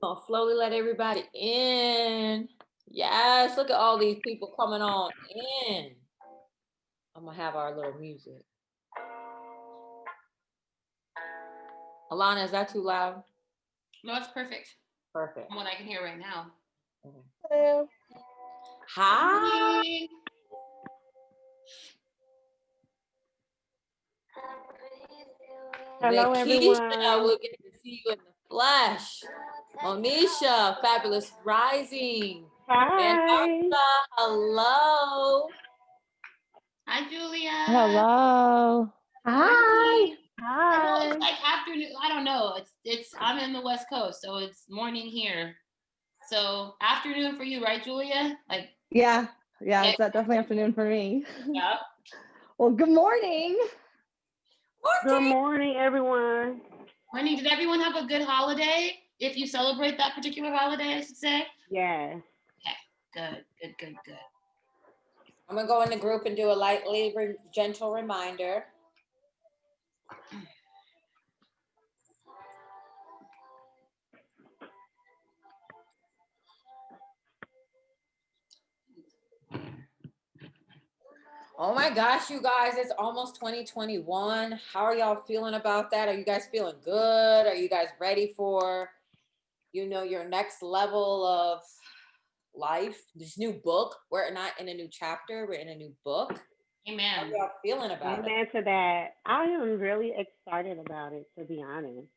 Gonna slowly let everybody in. Yes, look at all these people coming on in. I'm gonna have our little music. Alana, is that too loud? No, it's perfect. Perfect. From what I can hear right now. Okay. Hello. Hi. Hello, Nikisha, everyone. we'll get to see you in the flesh. Monisha, Fabulous Rising. And Hi. Arthur, hello. Hi, Julia. Hello. Hi. I know Hi. it's like afternoon. I don't know. It's. I'm in the West Coast, so it's morning here. So afternoon for you, right, Julia? Like. Yeah, it's definitely afternoon for me. Yeah. Well, good morning. Good morning, everyone. Morning. Did everyone have a good holiday? If you celebrate that particular holiday, I should say. Yes. Okay. Good. I'm gonna go in the group and do a lightly gentle reminder. Oh my gosh, you guys, it's almost 2021. How are y'all feeling about that? Are you guys feeling good? Are you guys ready for, your next level of life? This new book. We're not in a new chapter, we're in a new book. Amen. How are y'all feeling about it? Amen to that. I am really excited about it, to be honest.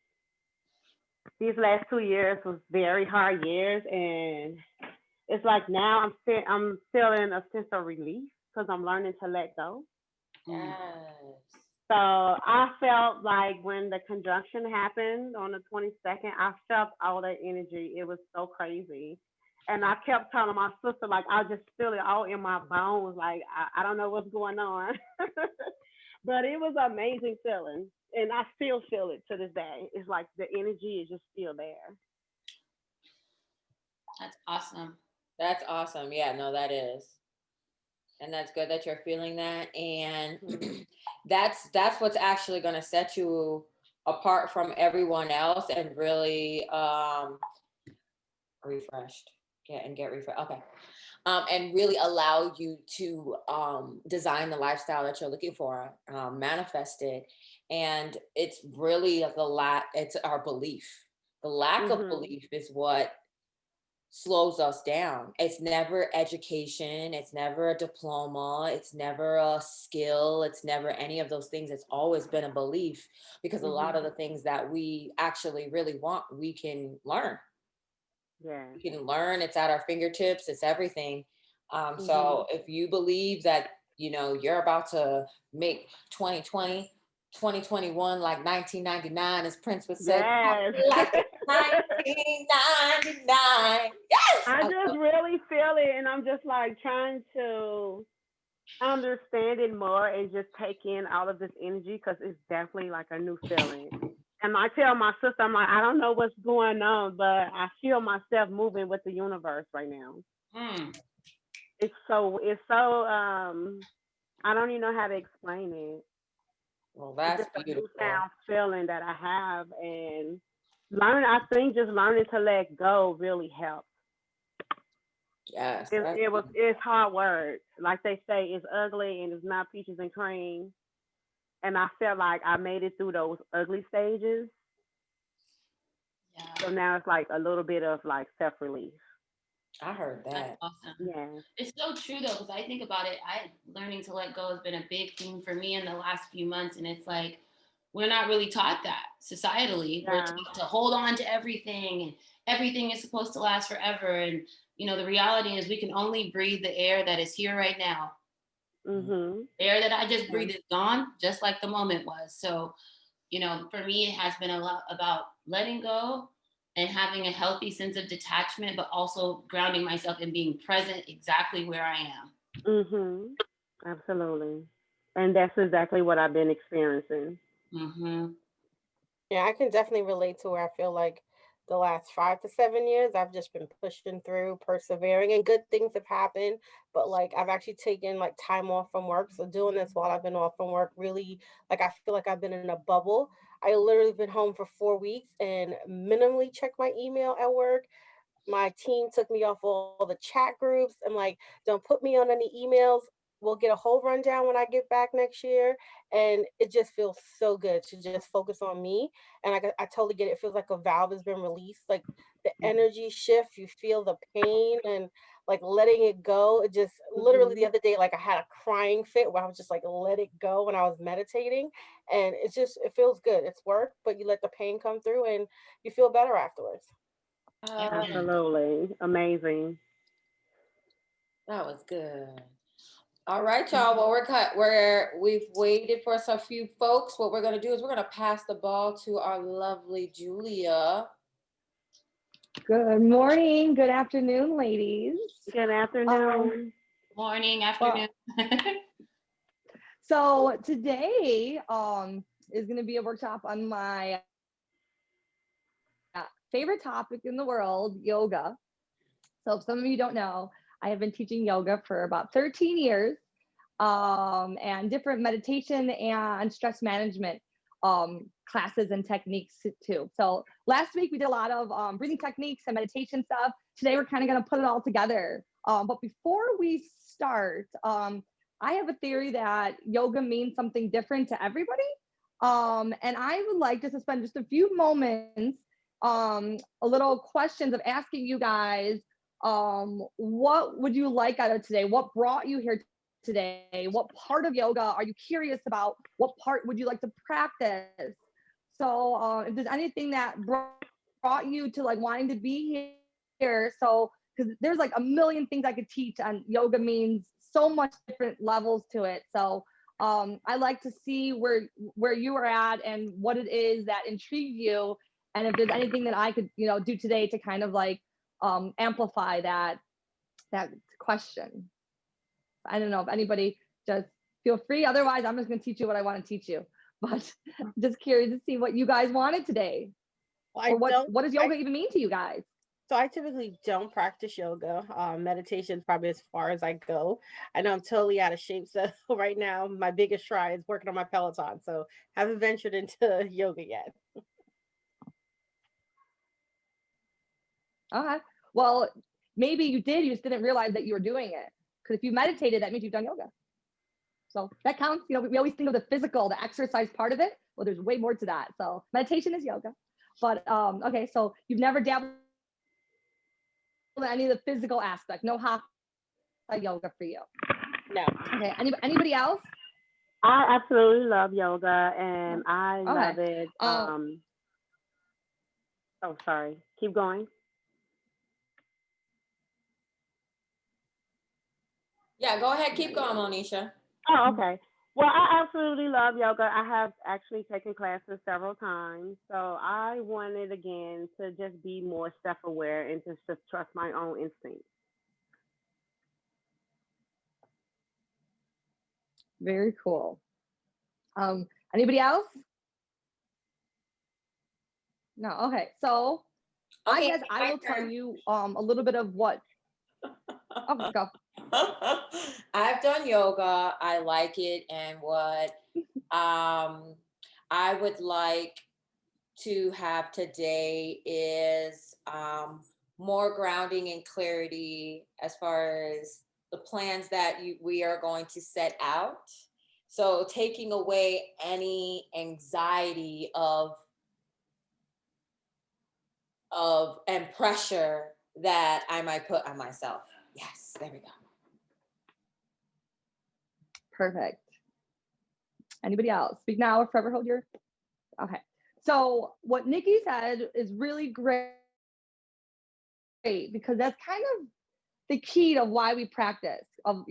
These last 2 years was very hard years, and it's like now I'm feeling a sense of relief because I'm learning to let go. Yes. So I felt like when the conjunction happened on the 22nd, I felt all that energy. It was so crazy. And I kept telling my sister, like, I just feel it all in my bones. Like, I don't know what's going on. But it was an amazing feeling. And I still feel it to this day. It's like the energy is just still there. That's awesome. That's awesome. Yeah, no, that is. And that's good that you're feeling that. And that's what's actually going to set you apart from everyone else and really refreshed. Get refreshed. Okay. And really allow you to design the lifestyle that you're looking for, manifest it. And it's really it's our belief. The lack of belief is what slows us down. It's never education, it's never a diploma, it's never a skill, it's never any of those things. It's always been a belief, because a lot of the things that we actually really want, we can learn. Yeah. We can learn, it's at our fingertips, it's everything. So if you believe that, you're about to make 2020, 2021 like 1999, as Prince would say, Yes. like 1999. Yes. I just really feel it, and I'm just like trying to understand it more and just take in all of this energy because it's definitely like a new feeling. And I tell my sister, I'm like, I don't know what's going on, but I feel myself moving with the universe right now. It's so I don't even know how to explain it. Well, It's that's just a beautiful. newfound feeling that I have, and I think just learning to let go really helps. Yes. It's hard work. Like they say, it's ugly and it's not peaches and cream. And I felt like I made it through those ugly stages. Yeah. So now it's like a little bit of like self relief. I heard that. That's awesome. Yeah. It's so true though, because I think about it. Learning to let go has been a big thing for me in the last few months, and it's like we're not really taught that societally. Yeah. We're taught to hold on to everything, and everything is supposed to last forever. And the reality is we can only breathe the air that is here right now. The air that I just breathed is gone, just like the moment was. So, for me, it has been a lot about letting go and having a healthy sense of detachment, but also grounding myself and being present exactly where I am. Absolutely. And that's exactly what I've been experiencing. Yeah, I can definitely relate to where I feel like the last 5 to 7 years, I've just been pushing through, persevering, and good things have happened. But like, I've actually taken like time off from work. So doing this while I've been off from work, really, like, I feel like I've been in a bubble. I literally been home for 4 weeks and minimally checked my email at work. My team took me off all the chat groups. I'm like, don't put me on any emails. We'll get a whole rundown when I get back next year. And it just feels so good to just focus on me. And I totally get it. It feels like a valve has been released. Like the energy shift, you feel the pain and like letting it go. It just literally the other day, like I had a crying fit where I was just like, let it go when I was meditating. And it's just, it feels good. It's work, but you let the pain come through and you feel better afterwards. Amen. Absolutely. Amazing. That was good. All right, y'all. Well, we've waited for a few folks. What we're gonna do is we're gonna pass the ball to our lovely Julia. Good morning, good afternoon, ladies. Good afternoon. Morning, afternoon. So today is going to be a workshop on my favorite topic in the world, yoga. So if some of you don't know, I have been teaching yoga for about 13 years and different meditation and stress management classes and techniques too. So last week we did a lot of breathing techniques and meditation stuff. Today we're kind of going to put it all together. But before we start, I have a theory that yoga means something different to everybody. And I would like just to spend just a few moments, a little questions of asking you guys, what would you like out of today? What brought you here today? What part of yoga are you curious about? What part would you like to practice? So if there's anything that brought you to like wanting to be here, so because there's like a million things I could teach, and yoga means so much different levels to it. So I like to see where you are at and what it is that intrigued you, and if there's anything that I could do today to kind of like amplify that question. I don't know if anybody, just feel free. Otherwise, I'm just going to teach you what I want to teach you. But just curious to see what you guys wanted today. Well, Or what does yoga even mean to you guys? So I typically don't practice yoga. Meditation is probably as far as I go. I know I'm totally out of shape. So right now, my biggest try is working on my Peloton. So haven't ventured into yoga yet. Okay. Well, maybe you did. You just didn't realize that you were doing it. Because if you meditated, that means you've done yoga. So that counts. We always think of the physical, the exercise part of it. Well, there's way more to that. So meditation is yoga. But okay, so you've never dabbled in any of the physical aspect. No hatha yoga for you. No. Okay. Anybody else? I absolutely love yoga and I love it. Oh, sorry. Keep going. Yeah, go ahead. Keep going, Monisha. Oh, okay. Well, I absolutely love yoga. I have actually taken classes several times. So I wanted, again, to just be more self-aware and to just trust my own instincts. Very cool. Anybody else? No. Okay. So I guess I will tell you a little bit of what. Oh, go. I've done yoga. I like it, and what I would like to have today is more grounding and clarity as far as the plans that we are going to set out. So taking away any anxiety of and pressure that I might put on myself. Yes, there we go. Perfect. Anybody else? Speak now or forever hold your. Okay. So what Nikki said is really great because that's kind of the key to why we practice of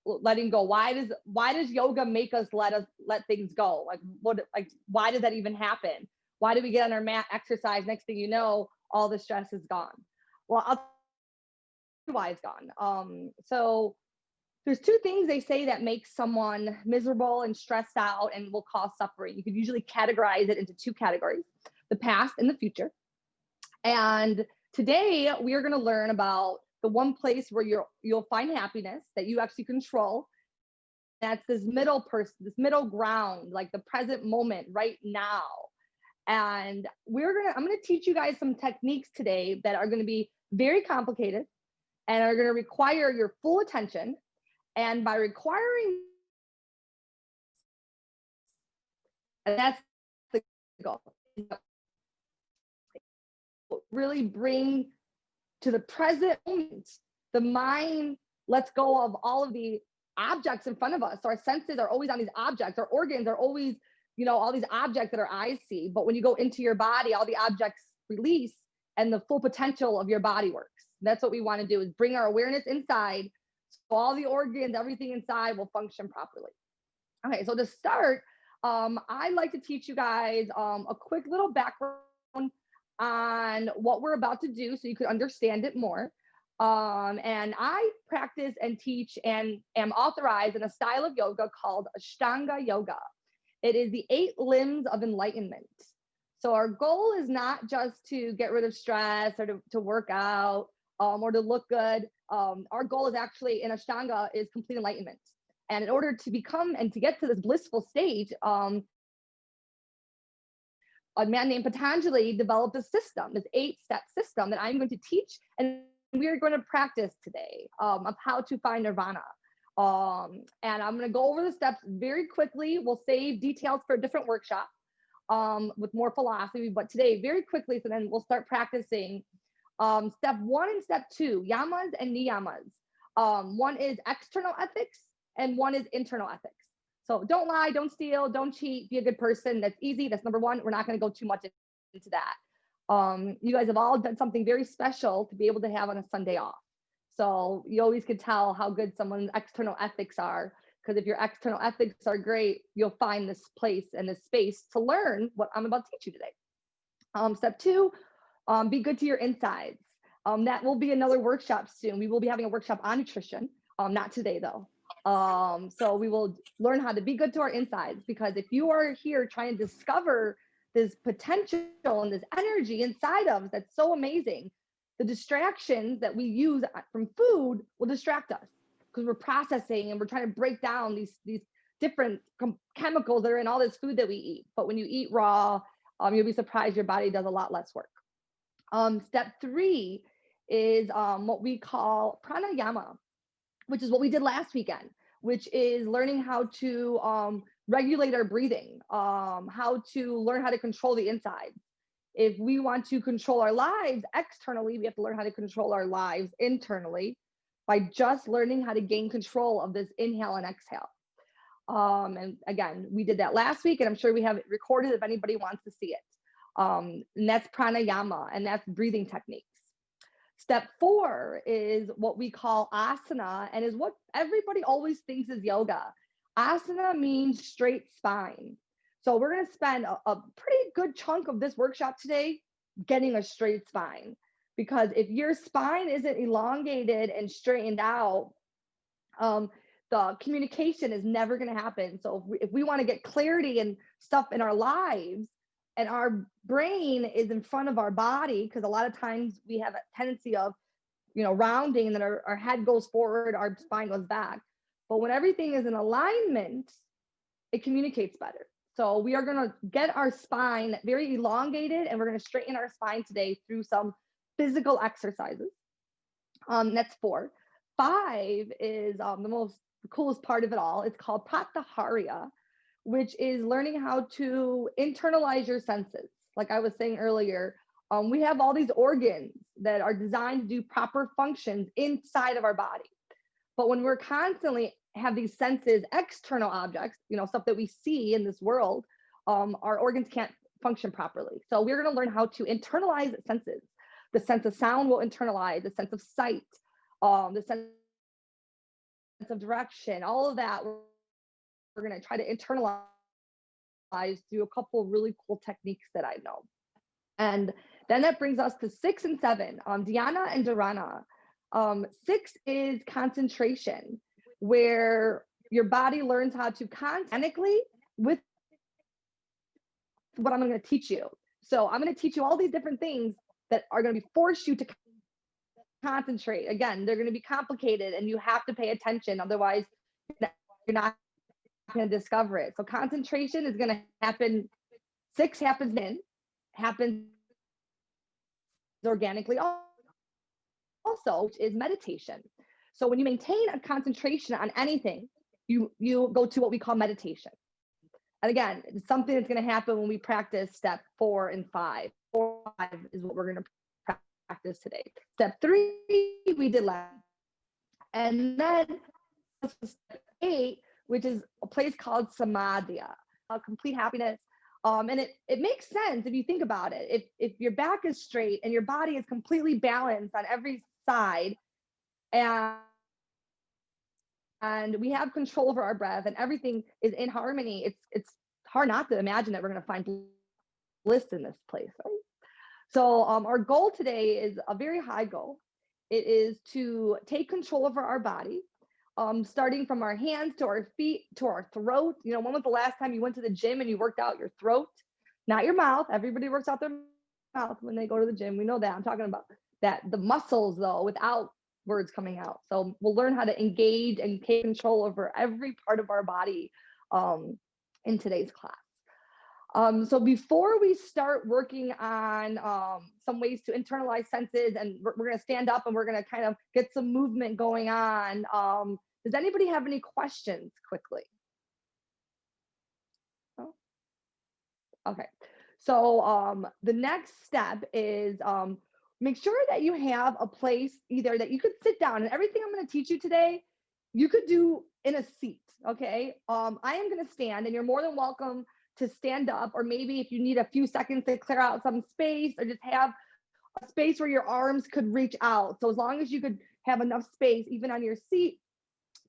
letting go. Why does yoga make us let things go? Why does that even happen? Why do we get on our mat, exercise, next thing you know, all the stress is gone? Well, I'll tell you why it's gone. So there's two things they say that make someone miserable and stressed out and will cause suffering. You could usually categorize it into two categories: the past and the future. And today we are going to learn about the one place where you'll find happiness that you actually control. That's this middle ground, like the present moment right now. And I'm gonna teach you guys some techniques today that are gonna be very complicated and are gonna require your full attention. And by requiring, and that's the goal, really bring to the present moment. The mind lets go of all of the objects in front of us. So our senses are always on these objects. Our organs are always, all these objects that our eyes see. But when you go into your body, all the objects release and the full potential of your body works. That's what we want to do, is bring our awareness inside, so all the organs, everything inside will function properly. Okay, so to start, I'd like to teach you guys a quick little background on what we're about to do so you could understand it more. And I practice and teach and am authorized in a style of yoga called Ashtanga Yoga. It is the 8 limbs of enlightenment. So our goal is not just to get rid of stress or to work out or to look good. Our goal is actually in Ashtanga is complete enlightenment. And in order to become and to get to this blissful state, a man named Patanjali developed a system, this 8-step system that I'm going to teach, and we are going to practice today of how to find nirvana. And I'm going to go over the steps very quickly. We'll save details for a different workshop with more philosophy, but today very quickly, so then we'll start practicing step 1 and step 2, yamas and niyamas. One is external ethics and one is internal ethics. So don't lie, don't steal, don't cheat, be a good person. That's easy. That's number 1. We're not going to go too much into that. You guys have all done something very special to be able to have on a Sunday off. So you always could tell how good someone's external ethics are, because if your external ethics are great, you'll find this place and this space to learn what I'm about to teach you today. Step 2, be good to your insides. That will be another workshop soon. We will be having a workshop on nutrition, not today though. So we will learn how to be good to our insides, because if you are here trying to discover this potential and this energy inside of us that's so amazing, the distractions that we use from food will distract us, because we're processing and we're trying to break down these different chemicals that are in all this food that we eat. But when you eat raw, you'll be surprised your body does a lot less work. Step 3 is what we call pranayama, which is what we did last weekend, which is learning how to regulate our breathing, how to learn how to control the inside. If we want to control our lives externally, we have to learn how to control our lives internally by just learning how to gain control of this inhale and exhale. And again, we did that last week, and I'm sure we have it recorded if anybody wants to see it. And that's pranayama, and that's breathing techniques. Step 4 is what we call asana, and is what everybody always thinks is yoga. Asana means straight spine. So we're going to spend a pretty good chunk of this workshop today getting a straight spine, because if your spine isn't elongated and straightened out, the communication is never going to happen. So if we want to get clarity and stuff in our lives, and our brain is in front of our body, because a lot of times we have a tendency of, rounding, and then our head goes forward, our spine goes back. But when everything is in alignment, it communicates better. So we are going to get our spine very elongated, and we're going to straighten our spine today through some physical exercises. That's 4. 5 is the coolest part of it all. It's called Pratyaharya, which is learning how to internalize your senses. Like I was saying earlier, we have all these organs that are designed to do proper functions inside of our body. But when we're constantly have these senses, external objects, stuff that we see in this world, our organs can't function properly. So we're going to learn how to internalize senses. The sense of sound will internalize, the sense of sight, the sense of direction, all of that. We're going to try to internalize through a couple of really cool techniques that I know. And then that brings us to 6 and 7, dhyana and dharana. 6 is concentration, where your body learns how to concentrate with what I'm going to teach you. So I'm going to teach you all these different things that are going to force you to concentrate. Again, they're going to be complicated, and you have to pay attention. Otherwise, you're not going to discover it. So concentration is going to happen. 6 happens in, happens organically also, which is meditation. So when you maintain a concentration on anything, you go to what we call meditation. And again, it's something that's going to happen when we practice step 4 and 5. 4 and 5 is what we're going to practice today. Step 3 we did last, and then step 8, which is a place called samadhi, complete happiness. And it makes sense if you think about it. If your back is straight and your body is completely balanced on every side, and we have control over our breath and everything is in harmony, it's hard not to imagine that we're going to find bliss in this place, right? So our goal today is a very high goal. It is to take control over our body, starting from our hands to our feet to our throat. You know, when was the last time you went to the gym and you worked out your throat, not your mouth? Everybody works out their mouth when they go to the gym. We know that. I'm talking about that, the muscles though, without words coming out. So we'll learn how to engage and take control over every part of our body in today's class. So before we start working on some ways to internalize senses, and we're going to stand up and we're going to kind of get some movement going on. Does anybody have any questions quickly? Oh. Okay. So the next step is make sure that you have a place either that you could sit down, and everything I'm going to teach you today, you could do in a seat. Okay. I am going to stand, and you're more than welcome to stand up, or maybe if you need a few seconds to clear out some space, or just have a space where your arms could reach out. So as long as you could have enough space, even on your seat,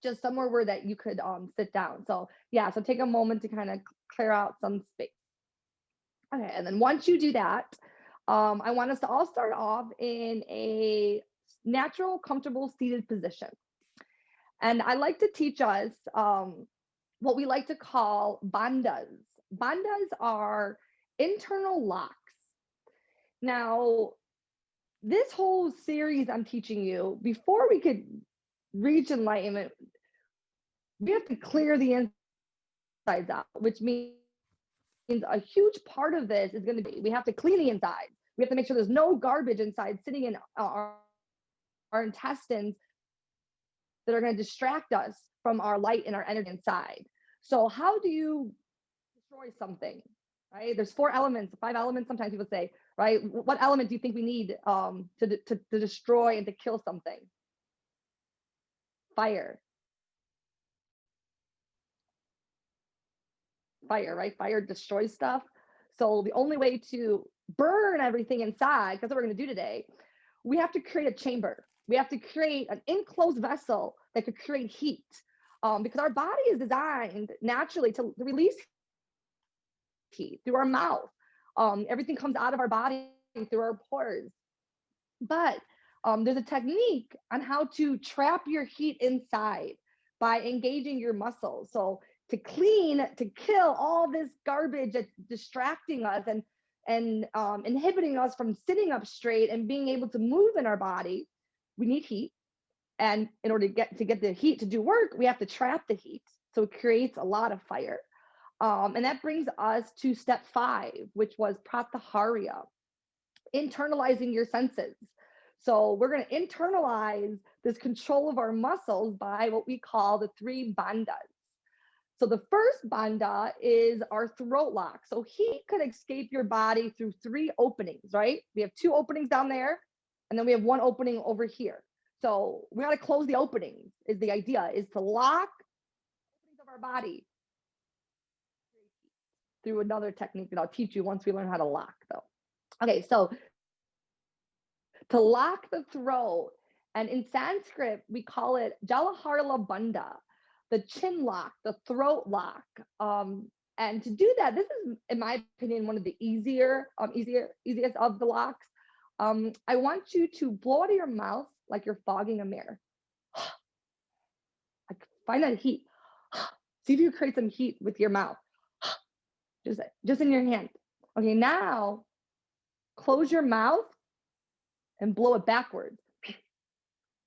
just somewhere where that you could sit down. So yeah, so take a moment to kind of clear out some space. Okay, and then once you do that, I want us to all start off in a natural, comfortable seated position. And I like to teach us what we like to call bandhas. Bandhas are internal locks. Now, this whole series I'm teaching you, before we could reach enlightenment, we have to clear the insides out, which means a huge part of this is going to be, we have to clean the inside. We have to make sure there's no garbage inside sitting in our intestines that are going to distract us from our light and our energy inside. So how do you destroy something, right? There's 4 elements, 5 elements, sometimes people say, right? What element do you think we need to destroy and to kill something? Fire, right? Fire destroys stuff. So the only way to burn everything inside, because that's what we're going to do today, we have to create a chamber. We have to create an enclosed vessel that could create heat, because our body is designed naturally to release heat through our mouth. Everything comes out of our body through our pores. But there's a technique on how to trap your heat inside by engaging your muscles. So to clean, to kill all this garbage that's distracting us and inhibiting us from sitting up straight and being able to move in our body, we need heat. And in order to get the heat to do work, we have to trap the heat. So it creates a lot of fire. And that brings us to step 5, which was pratyaharya, internalizing your senses. So we're going to internalize this control of our muscles by what we call the 3 bandhas. So the first bandha is our throat lock. So heat could escape your body through 3 openings, right? We have 2 openings down there, and then we have 1 opening over here. So we got to close the openings, is the idea, is to lock the openings of our body through another technique that I'll teach you once we learn how to lock though. Okay, so to lock the throat, and in Sanskrit, we call it Jalaharla Bandha, the chin lock, the throat lock. And to do that, this is, in my opinion, one of the easiest of the locks. I want you to blow out of your mouth like you're fogging a mirror. Like, find that heat. See if you create some heat with your mouth. Just in your hand. Okay, now close your mouth and blow it backwards.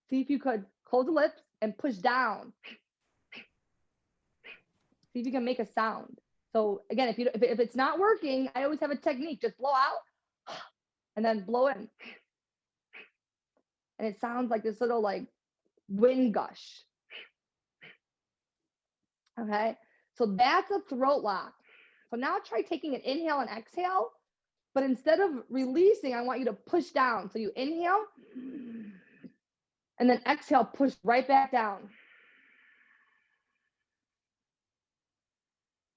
See if you could close the lips and push down. See if you can make a sound. So again, if it's not working, I always have a technique. Just blow out and then blow in. And it sounds like this little like wind gush. Okay, so that's a throat lock. So now try taking an inhale and exhale, but instead of releasing, I want you to push down. So you inhale and then exhale, push right back down.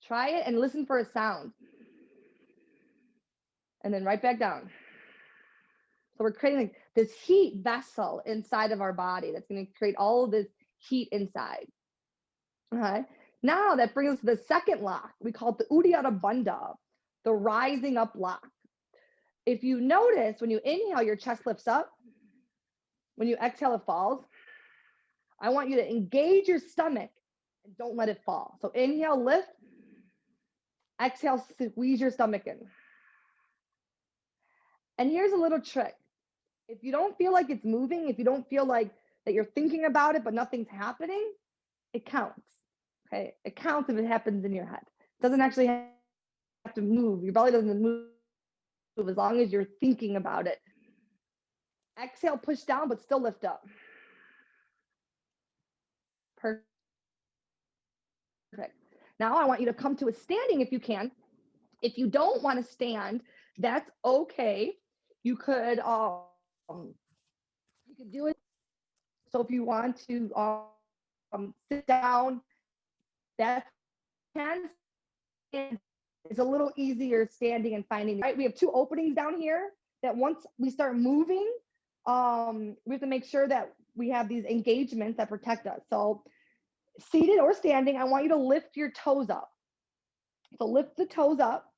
Try it and listen for a sound. And then right back down. So we're creating like this heat vessel inside of our body that's going to create all of this heat inside. Okay. Now that brings us to the second lock. We call it the Uddiyana Bandha, the rising up lock. If you notice, when you inhale, your chest lifts up. When you exhale, it falls. I want you to engage your stomach and don't let it fall. So inhale, lift. Exhale, squeeze your stomach in. And here's a little trick. If you don't feel like it's moving, if you don't feel like that you're thinking about it, but nothing's happening, it counts. Okay. It counts if it happens in your head. It doesn't actually have to move. Your belly doesn't move as long as you're thinking about it. Exhale, push down, but still lift up. Perfect. Now I want you to come to a standing if you can. If you don't want to stand, that's okay. You could do it. So if you want to sit down, that can. It's a little easier standing and finding. Right, we have two openings down here that once we start moving, we have to make sure that we have these engagements that protect us. So seated or standing, I want you to lift your toes up. So lift the toes up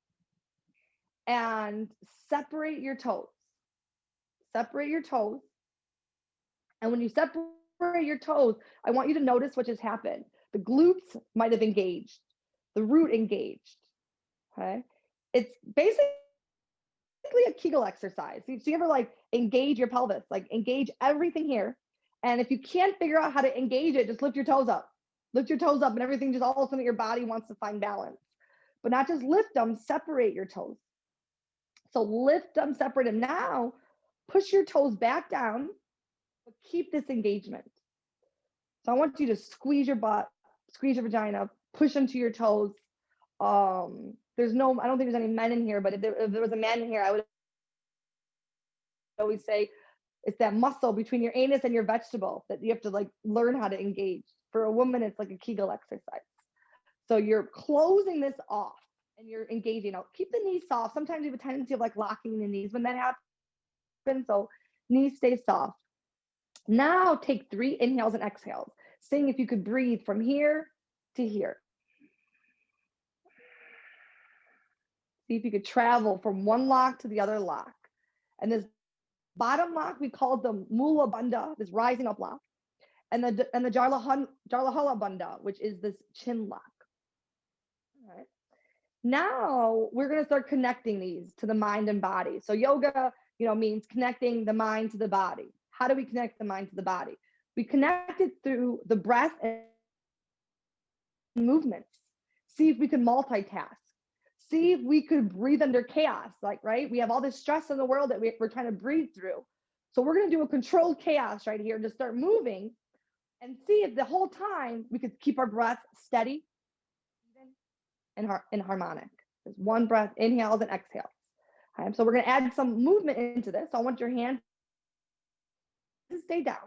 and separate your toes. Separate your toes. And when you separate your toes, I want you to notice what just happened. The glutes might have engaged, the root engaged. Okay. It's basically a Kegel exercise. So you ever like engage your pelvis, like engage everything here. And if you can't figure out how to engage it, just lift your toes up. Lift your toes up and everything just all of a sudden your body wants to find balance. But not just lift them, separate your toes. So lift them, separate them. Now push your toes back down, but keep this engagement. So I want you to squeeze your butt, squeeze your vagina, push into your toes. I don't think there's any men in here, but if there was a man in here, I would always say it's that muscle between your anus and your vegetable that you have to like learn how to engage. For a woman, it's like a Kegel exercise. So you're closing this off and you're engaging. Now keep the knees soft. Sometimes you have a tendency of like locking the knees when that happens. So knees stay soft. Now take 3 inhales and exhales. Seeing if you could breathe from here to here. See if you could travel from one lock to the other lock. And this bottom lock, we call the Mula Bandha, this rising up lock. And the Jarlahala Bandha, which is this chin lock. All right. Now we're going to start connecting these to the mind and body. So yoga, means connecting the mind to the body. How do we connect the mind to the body? We connect it through the breath and movements. See if we can multitask. See if we could breathe under chaos. Right? We have all this stress in the world that we're trying to breathe through. So we're going to do a controlled chaos right here and just start moving and see if the whole time we could keep our breath steady and harmonic. There's one breath, inhales and exhales. Okay, so we're going to add some movement into this. So I want your hands to stay down.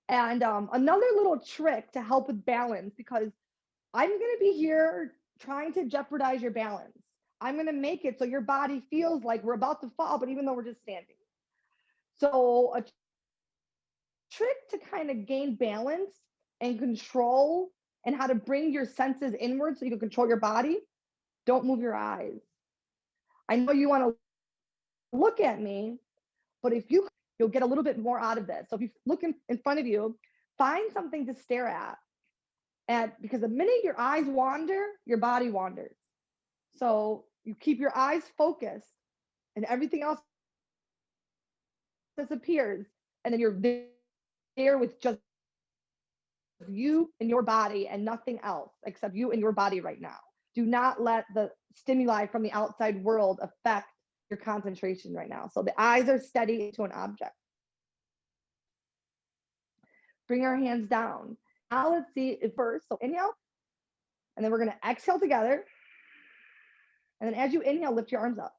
And another little trick to help with balance, because I'm going to be here trying to jeopardize your balance. I'm going to make it so your body feels like we're about to fall, but even though we're just standing. So a trick to kind of gain balance and control and how to bring your senses inward so you can control your body, don't move your eyes. I know you want to look at me, but if you'll get a little bit more out of this. So if you look in front of you, find something to stare at. And because the minute your eyes wander, your body wanders. So you keep your eyes focused and everything else disappears. And then you're there with just you and your body and nothing else except you and your body right now. Do not let the stimuli from the outside world affect your concentration right now. So the eyes are steady into an object. Bring our hands down. Now let's see it first. So inhale, and then we're gonna exhale together. And then as you inhale, lift your arms up.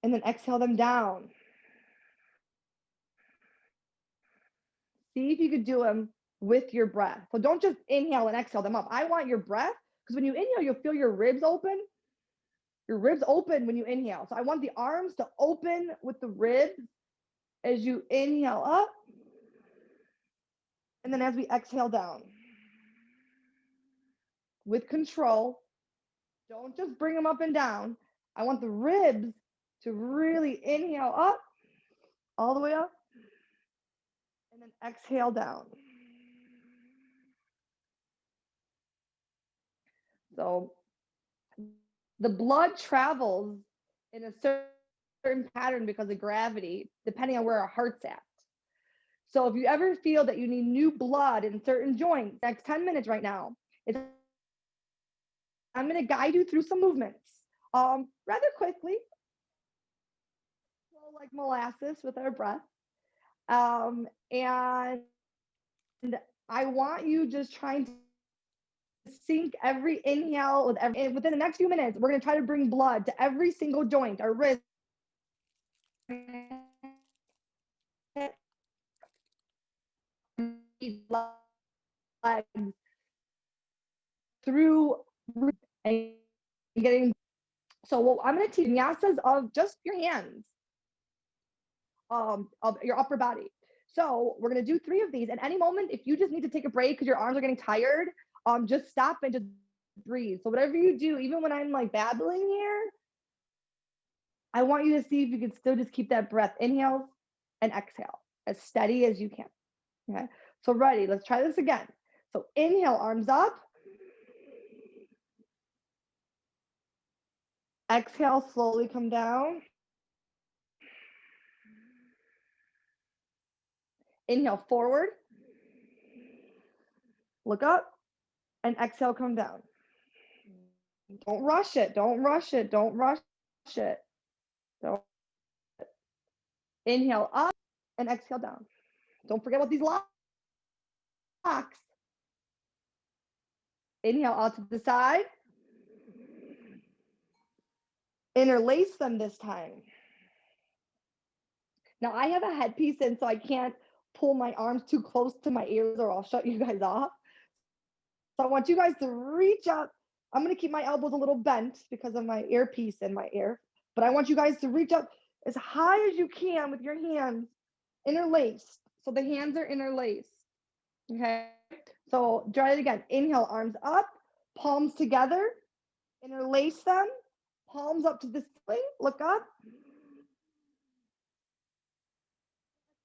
And then exhale them down. See if you could do them with your breath. So don't just inhale and exhale them up. I want your breath, because when you inhale, you'll feel your ribs open. Your ribs open when you inhale. So I want the arms to open with the ribs as you inhale up. And then as we exhale down. With control. Don't just bring them up and down. I want the ribs to really inhale up, all the way up, and then exhale down. So the blood travels in a certain pattern because of gravity, depending on where our heart's at. So if you ever feel that you need new blood in certain joints, next 10 minutes right now, I'm going to guide you through some movements rather quickly, like molasses with our breath. And I want you just trying to sync every inhale with every, within the next few minutes, we're going to try to bring blood to every single joint, our wrist, legs, through and getting. So what I'm going to teach vinyasas of just your hands, of your upper body. So we're going to do 3 of these. At any moment, if you just need to take a break because your arms are getting tired, just stop and just breathe. So whatever you do, even when I'm like babbling here, I want you to see if you can still just keep that breath, inhale and exhale, as steady as you can. Okay, so ready, let's try this again. So inhale, arms up. Exhale, slowly come down. Inhale, forward. Look up. And exhale, come down. Don't rush it. Don't rush it. Don't rush it. Don't. Inhale up and exhale down. Don't forget about these locks. Inhale out to the side. Interlace them this time. Now I have a headpiece in, so I can't pull my arms too close to my ears or I'll shut you guys off. So I want you guys to reach up. I'm going to keep my elbows a little bent because of my earpiece in my ear, but I want you guys to reach up as high as you can with your hands interlaced. So the hands are interlaced. Okay. So try it again. Inhale, arms up, palms together, interlace them, palms up to the ceiling, look up.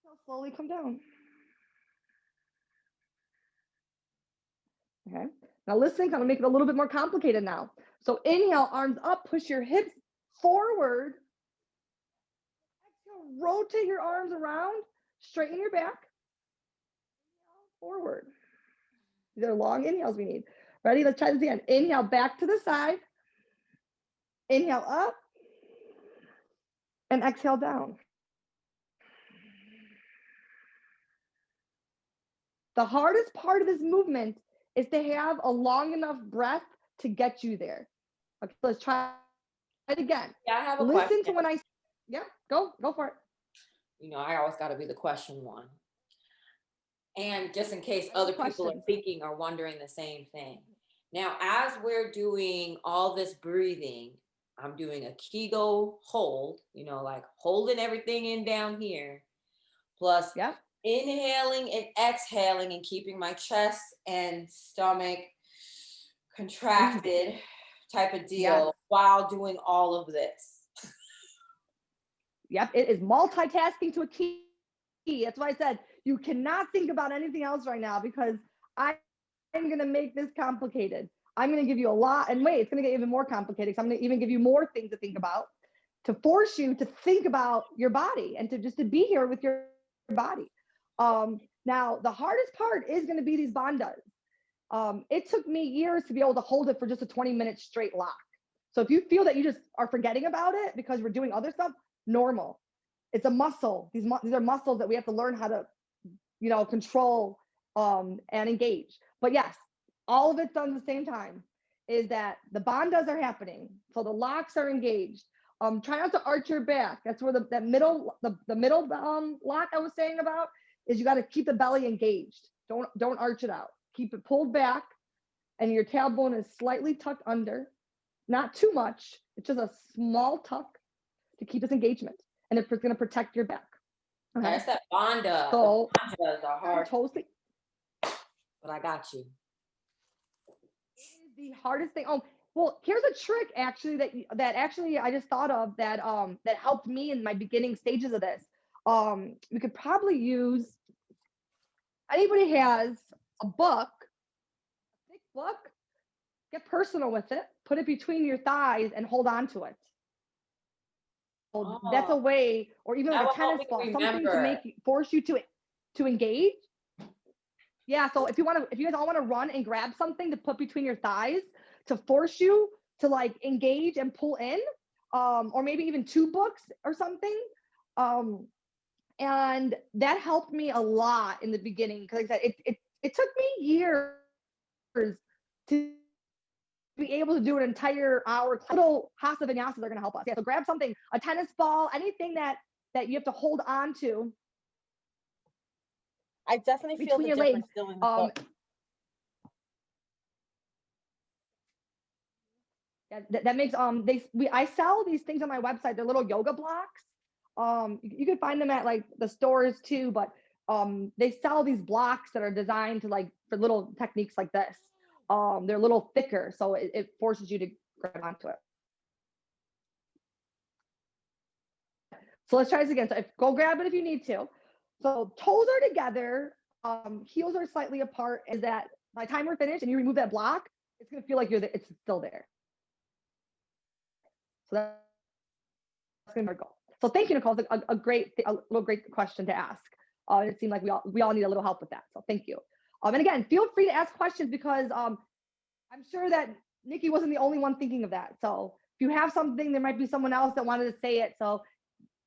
Exhale, slowly come down. Okay. Now listen, I'm gonna make it a little bit more complicated now. So inhale, arms up, push your hips forward. Exhale, rotate your arms around, straighten your back. Inhale, forward. These are long inhales we need. Ready? Let's try this again. Inhale, back to the side. Inhale up. And exhale down. The hardest part of this movement is to have a long enough breath to get you there. Okay, let's try it again. Yeah, I have a Listen question. to when I, yeah, go for it. You know, I always got to be the question one. And just in case other people are thinking or wondering the same thing. Now, as we're doing all this breathing, I'm doing a Kegel hold, you know, like holding everything in down here, plus inhaling and exhaling and keeping my chest and stomach contracted type of deal while doing all of this. Yep, it is multitasking to a key. That's why I said you cannot think about anything else right now, because I'm going to make this complicated. I'm going to give you a lot, and wait, it's going to get even more complicated, because I'm going to even give you more things to think about, to force you to think about your body and to just to be here with your body. Now, the hardest part is going to be these bandhas. It took me years to be able to hold it for just a 20-minute straight lock. So if you feel that you just are forgetting about it because we're doing other stuff, normal. It's a muscle. These are muscles that we have to learn how to, control and engage. But yes, all of it's done at the same time. Is that the bandas are happening, so the locks are engaged. Try not to arch your back. That's where the middle lock I was saying about is you got to keep the belly engaged. Don't arch it out. Keep it pulled back, and your tailbone is slightly tucked under. Not too much. It's just a small tuck to keep this engagement, and it's going to protect your back. Okay. That's that banda. So the bandas are hard. Totally. But I got you. It is the hardest thing. Oh, well, here's a trick actually that actually I just thought of that that helped me in my beginning stages of this. We could probably use. Anybody has a book, a thick book, get personal with it, put it between your thighs and hold on to it. So that's a way, or even like a tennis ball, something to force you to engage. Yeah, so if you guys all want to run and grab something to put between your thighs to force you to like engage and pull in, or maybe even 2 books or something. And that helped me a lot in the beginning because like I said, it took me years to be able to do an entire hour. Little hasa vinyasas are going to help us. Yeah, so grab something, a tennis ball, anything that you have to hold on to. I definitely feel the difference still in the book. Yeah, that makes I sell these things on my website. They're little yoga blocks. You can find them at like the stores too, but they sell these blocks that are designed to like for little techniques like this. They're a little thicker, so it forces you to grab onto it. So let's try this again. So go grab it if you need to. So toes are together, heels are slightly apart. Is that by the time we're finished and you remove that block, it's gonna feel like it's still there. So that's gonna be our goal. So thank you, Nicole. It's a little great question to ask. It seemed like we all need a little help with that. So thank you. And again, feel free to ask questions because I'm sure that Nikki wasn't the only one thinking of that. So if you have something, there might be someone else that wanted to say it. So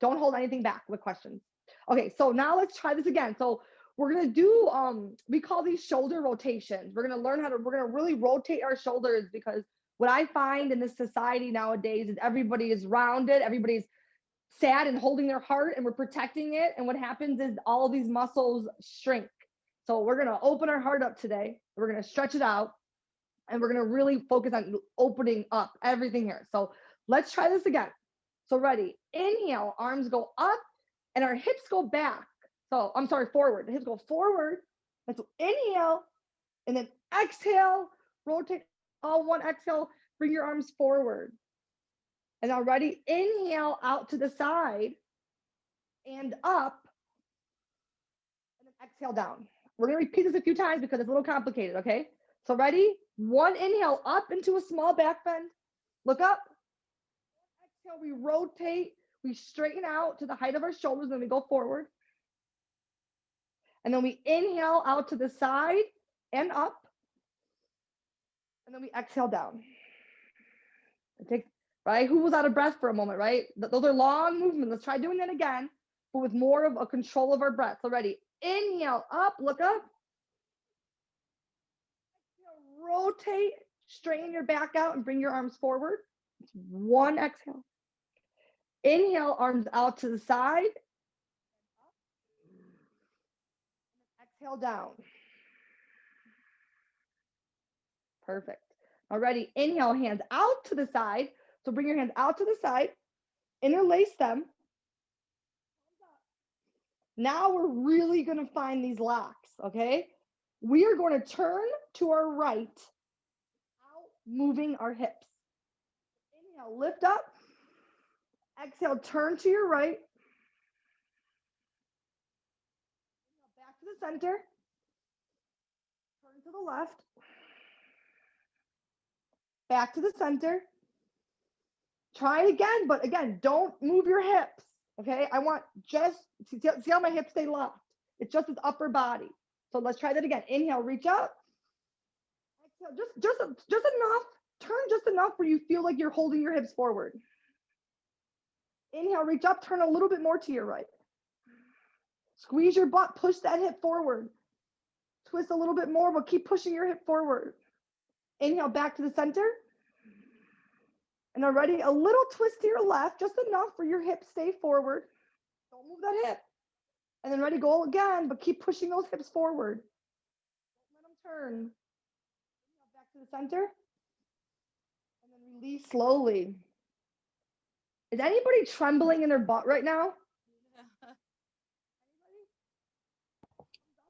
don't hold anything back with questions. Okay, so now let's try this again. So we're gonna do we call these shoulder rotations. We're gonna really rotate our shoulders because what I find in this society nowadays is everybody is rounded, everybody's sad and holding their heart and we're protecting it. And what happens is all of these muscles shrink. So we're going to open our heart up today. We're going to stretch it out and we're going to really focus on opening up everything here. So let's try this again. So ready, inhale, arms go up and our hips go back. So I'm sorry, forward. The hips go forward. And so inhale and then exhale, rotate all one exhale, bring your arms forward. And now ready, inhale out to the side and up, and then exhale down. We're gonna repeat this a few times because it's a little complicated, okay? So ready, 1 inhale up into a small back bend, look up. Exhale, we rotate, we straighten out to the height of our shoulders, then we go forward. And then we inhale out to the side and up, and then we exhale down. It takes, right? Who was out of breath for a moment, right? Those are long movements. Let's try doing that again, but with more of a control of our breath. So ready, inhale up, look up. Exhale, rotate, straighten your back out and bring your arms forward. It's 1 exhale. Inhale, arms out to the side. Exhale down. Perfect. Alrighty, inhale, hands out to the side. So bring your hands out to the side, interlace them. Now we're really going to find these locks, okay? We are going to turn to our right, out, moving our hips. Inhale, lift up. Exhale, turn to your right. Inhale, back to the center. Turn to the left. Back to the center. Try it again, but again, don't move your hips, okay? I want just, see how my hips stay locked? It's just this upper body. So let's try that again. Inhale, reach up. Just enough. Turn just enough where you feel like you're holding your hips forward. Inhale, reach up, turn a little bit more to your right. Squeeze your butt, push that hip forward. Twist a little bit more, but keep pushing your hip forward. Inhale, back to the center. And already a little twist to your left, just enough where your hips stay forward. Don't move that hip. And then ready, go again, but keep pushing those hips forward. Don't let them turn. Back to the center. And then release slowly. Is anybody trembling in their butt right now?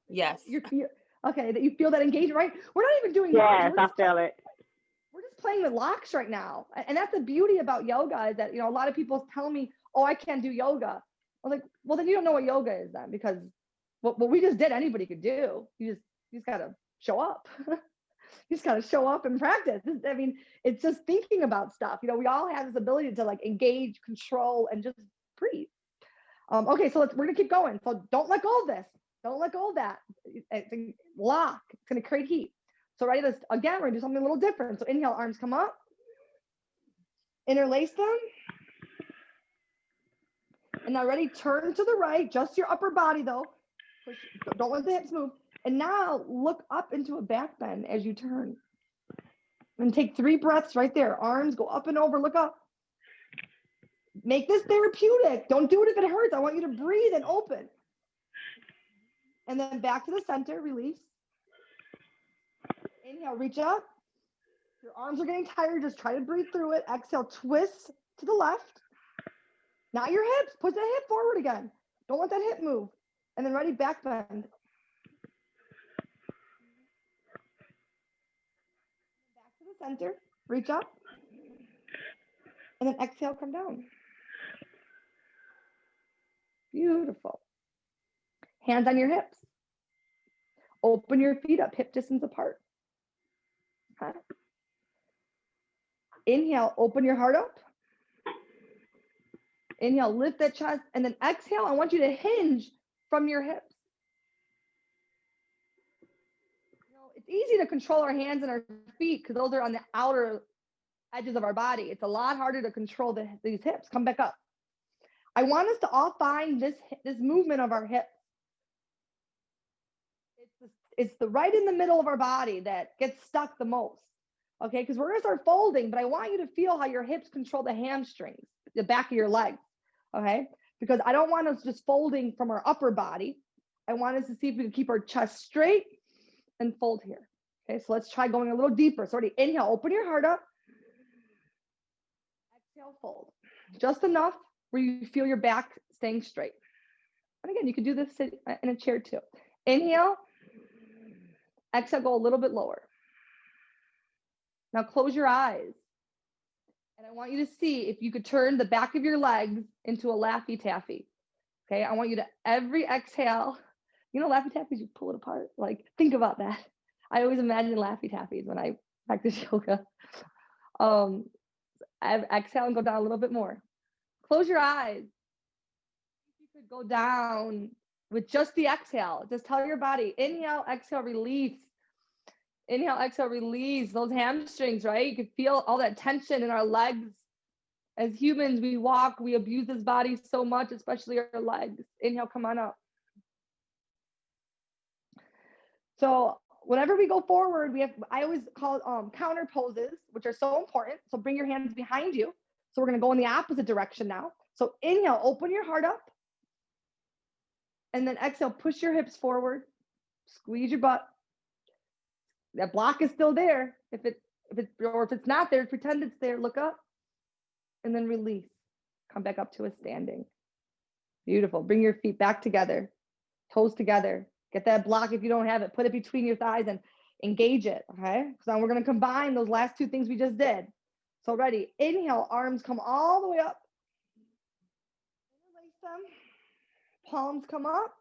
Yes. Okay, that you feel that engagement, right? We're not even doing Yes, I feel it. We're just playing with locks right now. And that's the beauty about yoga is that, a lot of people tell me, oh, I can't do yoga. I'm like, well, then you don't know what yoga is then, because what we just did, anybody could do. You just got to show up. You just got to show up and practice. I mean, it's just thinking about stuff. We all have this ability to like engage, control, and just breathe. Okay, so we're gonna keep going. So don't let go of this. Don't let go of that. It's a lock. It's gonna create heat. So ready, again, we're gonna do something a little different. So inhale, arms come up. Interlace them. And now ready, turn to the right, just your upper body though. Don't let the hips move. And now look up into a back bend as you turn. And take 3 breaths right there. Arms go up and over, look up. Make this therapeutic. Don't do it if it hurts. I want you to breathe and open. And then back to the center, release. Inhale, reach up. Your arms are getting tired. Just try to breathe through it. Exhale, twist to the left. Not your hips. Push that hip forward again. Don't let that hip move. And then ready, back bend. Back to the center. Reach up. And then exhale, come down. Beautiful. Hands on your hips. Open your feet up, hip distance apart. Okay. Inhale, open your heart up. Inhale, lift that chest, and then exhale. I want you to hinge from your hips. It's easy to control our hands and our feet because those are on the outer edges of our body. It's a lot harder to control these hips. Come back up. I want us to all find this movement of our hips. It's the right in the middle of our body that gets stuck the most. Okay, because we're gonna start folding, but I want you to feel how your hips control the hamstrings, the back of your legs. Okay, because I don't want us just folding from our upper body. I want us to see if we can keep our chest straight and fold here. Okay, so let's try going a little deeper. So already inhale, open your heart up. Exhale, fold. Just enough where you feel your back staying straight. And again, you can do this in a chair too. Inhale. Exhale, go a little bit lower. Now close your eyes. And I want you to see if you could turn the back of your legs into a Laffy Taffy. Okay, I want you to every exhale, Laffy Taffies, you pull it apart. Like, think about that. I always imagine Laffy Taffies when I practice yoga. Exhale and go down a little bit more. Close your eyes. You could go down with just the exhale. Just tell your body, inhale, exhale, release. Inhale, exhale, release those hamstrings, right? You can feel all that tension in our legs. As humans, we walk, we abuse this body so much, especially our legs. Inhale, come on up. So whenever we go forward, I always call counter poses, which are so important. So bring your hands behind you. So we're gonna go in the opposite direction now. So inhale, open your heart up. And then exhale, push your hips forward, squeeze your butt. That block is still there. If it's not there, pretend it's there, look up. And then release. Come back up to a standing. Beautiful. Bring your feet back together, toes together. Get that block if you don't have it. Put it between your thighs and engage it, okay? So now we're gonna combine those last 2 things we just did. So ready, inhale, arms come all the way up. Interlace them, palms come up.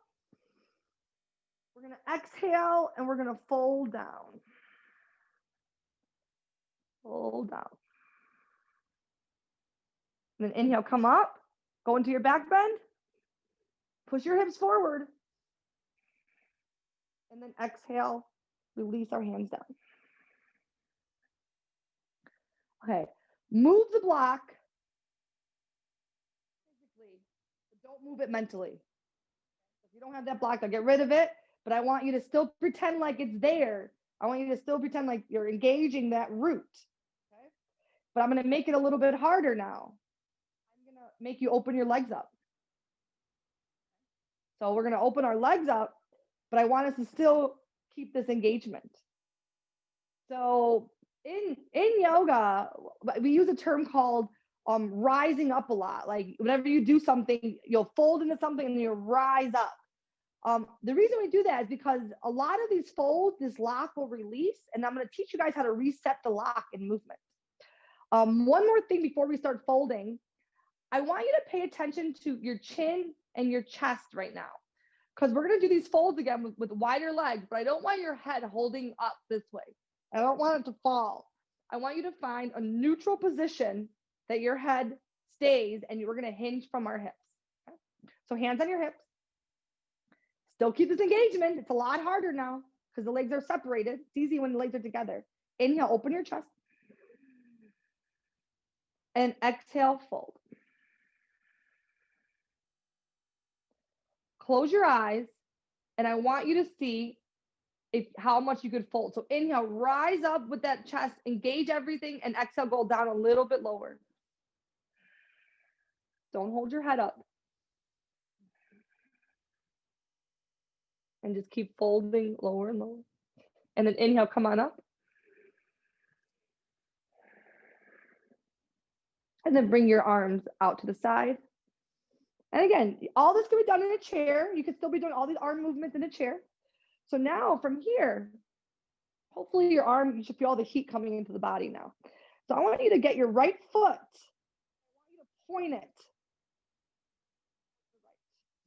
We're gonna exhale and we're gonna fold down. Fold down. And then inhale, come up, go into your back bend, push your hips forward. And then exhale, release our hands down. Okay. Move the block physically, but don't move it mentally. If you don't have that block, I'll get rid of it, but I want you to still pretend like it's there. I want you to still pretend like you're engaging that root. Okay? But I'm going to make it a little bit harder now. I'm going to make you open your legs up. So we're going to open our legs up, but I want us to still keep this engagement. So in yoga, we use a term called rising up a lot. Like whenever you do something, you'll fold into something and you'll rise up. The reason we do that is because a lot of these folds, this lock will release, and I'm going to teach you guys how to reset the lock in movement. One more thing before we start folding, I want you to pay attention to your chin and your chest right now, because we're going to do these folds again with wider legs, but I don't want your head holding up this way. I don't want it to fall. I want you to find a neutral position that your head stays, and we're going to hinge from our hips. Okay? So hands on your hips. Still keep this engagement. It's a lot harder now because the legs are separated. It's easy when the legs are together. Inhale, open your chest. And exhale, fold. Close your eyes, and I want you to see how much you could fold. So inhale, rise up with that chest, engage everything, and exhale, go down a little bit lower. Don't hold your head up. And just keep folding lower and lower. And then inhale, come on up. And then bring your arms out to the side. And again, all this can be done in a chair. You can still be doing all these arm movements in a chair. So now from here, hopefully your arm, you should feel all the heat coming into the body now. So I want you to get your right foot. I want you to point it.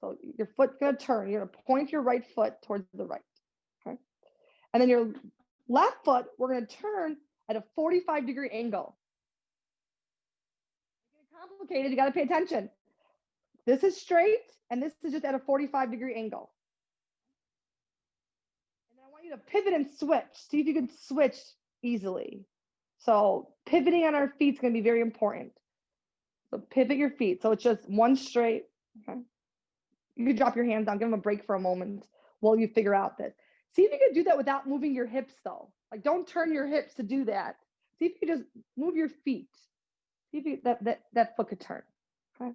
So your foot's going to turn. You're going to point your right foot towards the right. Okay. And then your left foot, we're going to turn at a 45-degree angle. It's complicated. You got to pay attention. This is straight, and this is just at a 45-degree angle. And then I want you to pivot and switch. See if you can switch easily. So pivoting on our feet is going to be very important. So pivot your feet. So it's just one straight. Okay. You can drop your hands down, give them a break for a moment while you figure out this. See if you can do that without moving your hips though. Like don't turn your hips to do that. See if you can just move your feet. See if you, that foot could turn. Okay.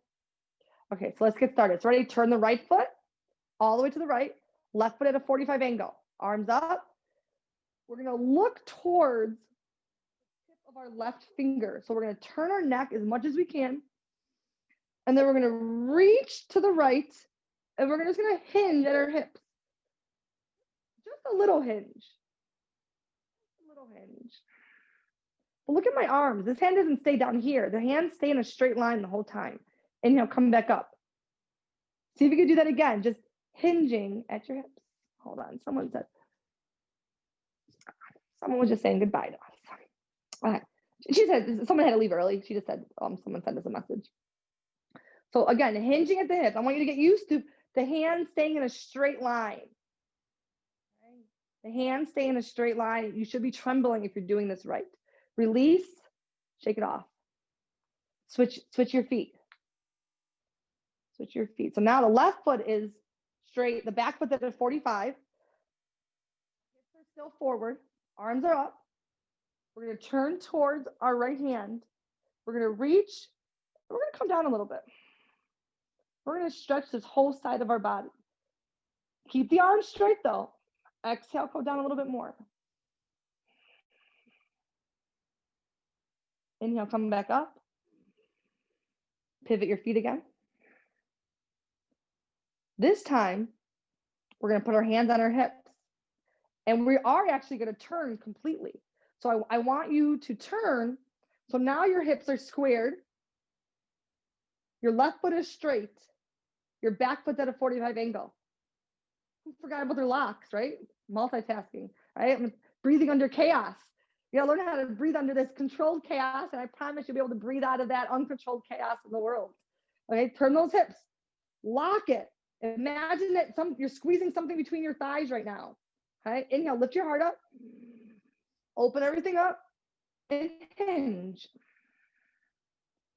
Okay, so let's get started. So ready, turn the right foot all the way to the right, left foot at a 45 angle. Arms up. We're gonna look towards the tip of our left finger. So we're gonna turn our neck as much as we can. And then we're gonna reach to the right. And we're just going to hinge at our hips. Just a little hinge. Just a little hinge. But look at my arms. This hand doesn't stay down here. The hands stay in a straight line the whole time. Inhale, come back up. See if you can do that again. Just hinging at your hips. Hold on. Someone was just saying goodbye to us. Okay. She said, someone had to leave early. She just said, someone sent us a message. So again, hinging at the hips. I want you to get used to the hands staying in a straight line. Okay. The hands stay in a straight line. You should be trembling if you're doing this right. Release, shake it off. Switch your feet. Switch your feet. So now the left foot is straight. The back foot's at a 45. Hips are still forward. Arms are up. We're going to turn towards our right hand. We're going to reach. We're going to come down a little bit. We're going to stretch this whole side of our body. Keep the arms straight though. Exhale, go down a little bit more. Inhale, come back up. Pivot your feet again. This time, we're going to put our hands on our hips. And we are actually going to turn completely. So I want you to turn. So now your hips are squared. Your left foot is straight. Your back foot's at a 45 angle. Who forgot about their locks, right? Multitasking, right? Breathing under chaos. You gotta learn how to breathe under this controlled chaos, and I promise you'll be able to breathe out of that uncontrolled chaos in the world. Okay, turn those hips. Lock it. Imagine that you're squeezing something between your thighs right now. Okay, inhale, lift your heart up. Open everything up. and hinge.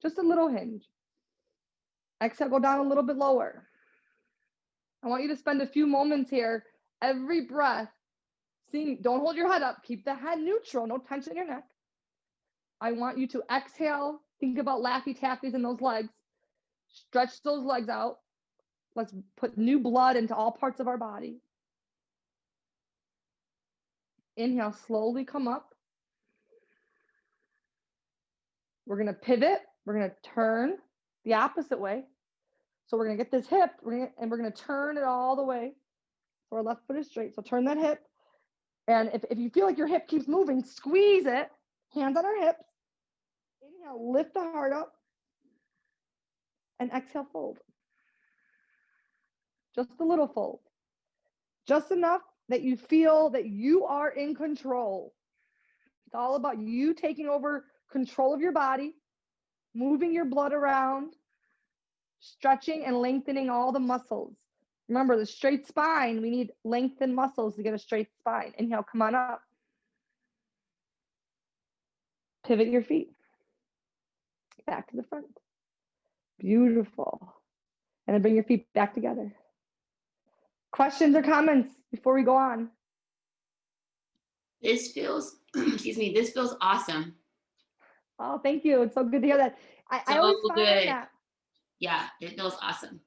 Just a little hinge. Exhale, go down a little bit lower. I want you to spend a few moments here, every breath, seeing, don't hold your head up, keep the head neutral, no tension in your neck. I want you to exhale, think about Laffy Taffies in those legs, stretch those legs out. Let's put new blood into all parts of our body. Inhale, slowly come up. We're gonna pivot, we're gonna turn the opposite way. So we're gonna get this hip, we're gonna turn it all the way. So our left foot is straight, so turn that hip. And if you feel like your hip keeps moving, squeeze it, hands on our hips. Inhale, lift the heart up. And exhale, fold. Just a little fold. Just enough that you feel that you are in control. It's all about you taking over control of your body, moving your blood around, stretching and lengthening all the muscles. Remember, the straight spine, we need lengthened muscles to get a straight spine. Inhale, come on up. Pivot your feet. Back to the front. Beautiful. And then bring your feet back together. Questions or comments before we go on? This feels, excuse me, this feels awesome. Oh, thank you. It's so good to hear that. I always find good. that. Yeah, it feels awesome.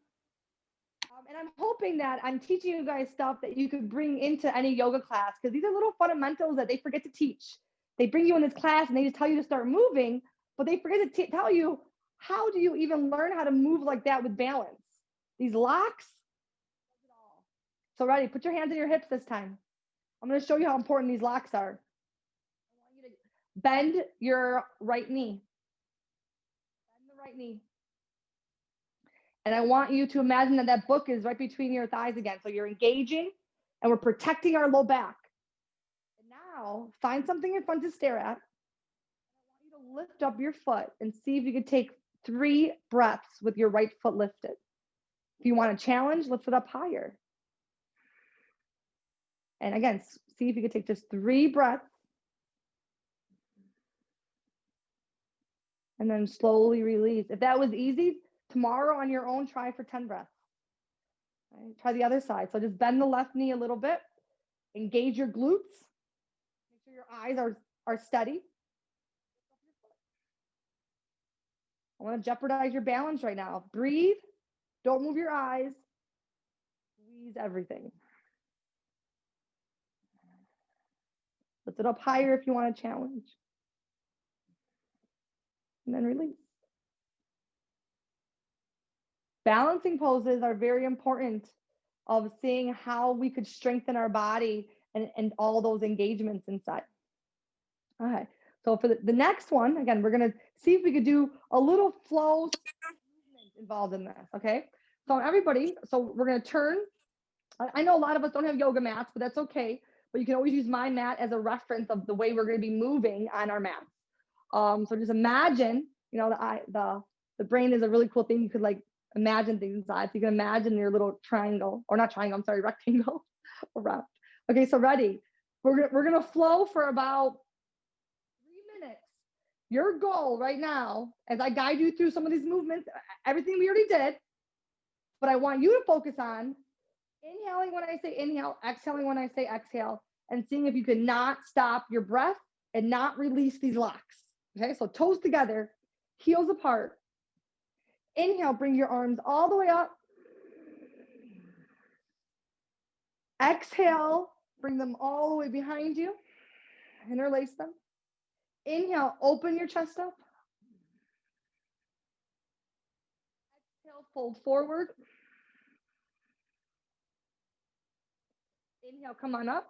And I'm hoping that I'm teaching you guys stuff that you could bring into any yoga class, because these are little fundamentals that they forget to teach. They bring you in this class and they just tell you to start moving, but they forget to tell you, how do you even learn how to move like that with balance? These locks. So ready, put your hands on your hips this time. I'm going to show you how important these locks are. I want you to bend your right knee. Bend the right knee. And I want you to imagine that that book is right between your thighs again. So you're engaging and we're protecting our low back. And now find something in front to stare at. I want you to lift up your foot and see if you could take 3 breaths with your right foot lifted. If you want a challenge, lift it up higher. And again, see if you could take just 3 breaths. And then slowly release. If that was easy, tomorrow on your own, try for 10 breaths. Right? Try the other side. So just bend the left knee a little bit. Engage your glutes. Make sure your eyes are steady. I want to jeopardize your balance right now. Breathe. Don't move your eyes. Squeeze everything. Lift it up higher if you want a challenge. And then release. Balancing poses are very important of seeing how we could strengthen our body and all those engagements inside. All right. So for the next one, again, we're going to see if we could do a little flow movement involved in this. Okay. So everybody, so we're going to turn. I know a lot of us don't have yoga mats, but that's okay. But you can always use my mat as a reference of the way we're going to be moving on our mats. So just imagine, you know, the brain is a really cool thing. You could like imagine things inside. So you can imagine your little triangle, or not triangle, I'm sorry, rectangle around. Okay, so ready. We're going to flow for about 3 minutes. Your goal right now, as I guide you through some of these movements, everything we already did, but I want you to focus on inhaling when I say inhale, exhaling when I say exhale, and seeing if you can not stop your breath and not release these locks. Okay, so toes together, heels apart. Inhale, bring your arms all the way up. Exhale, bring them all the way behind you. Interlace them. Inhale, open your chest up. Exhale, fold forward. Inhale, come on up.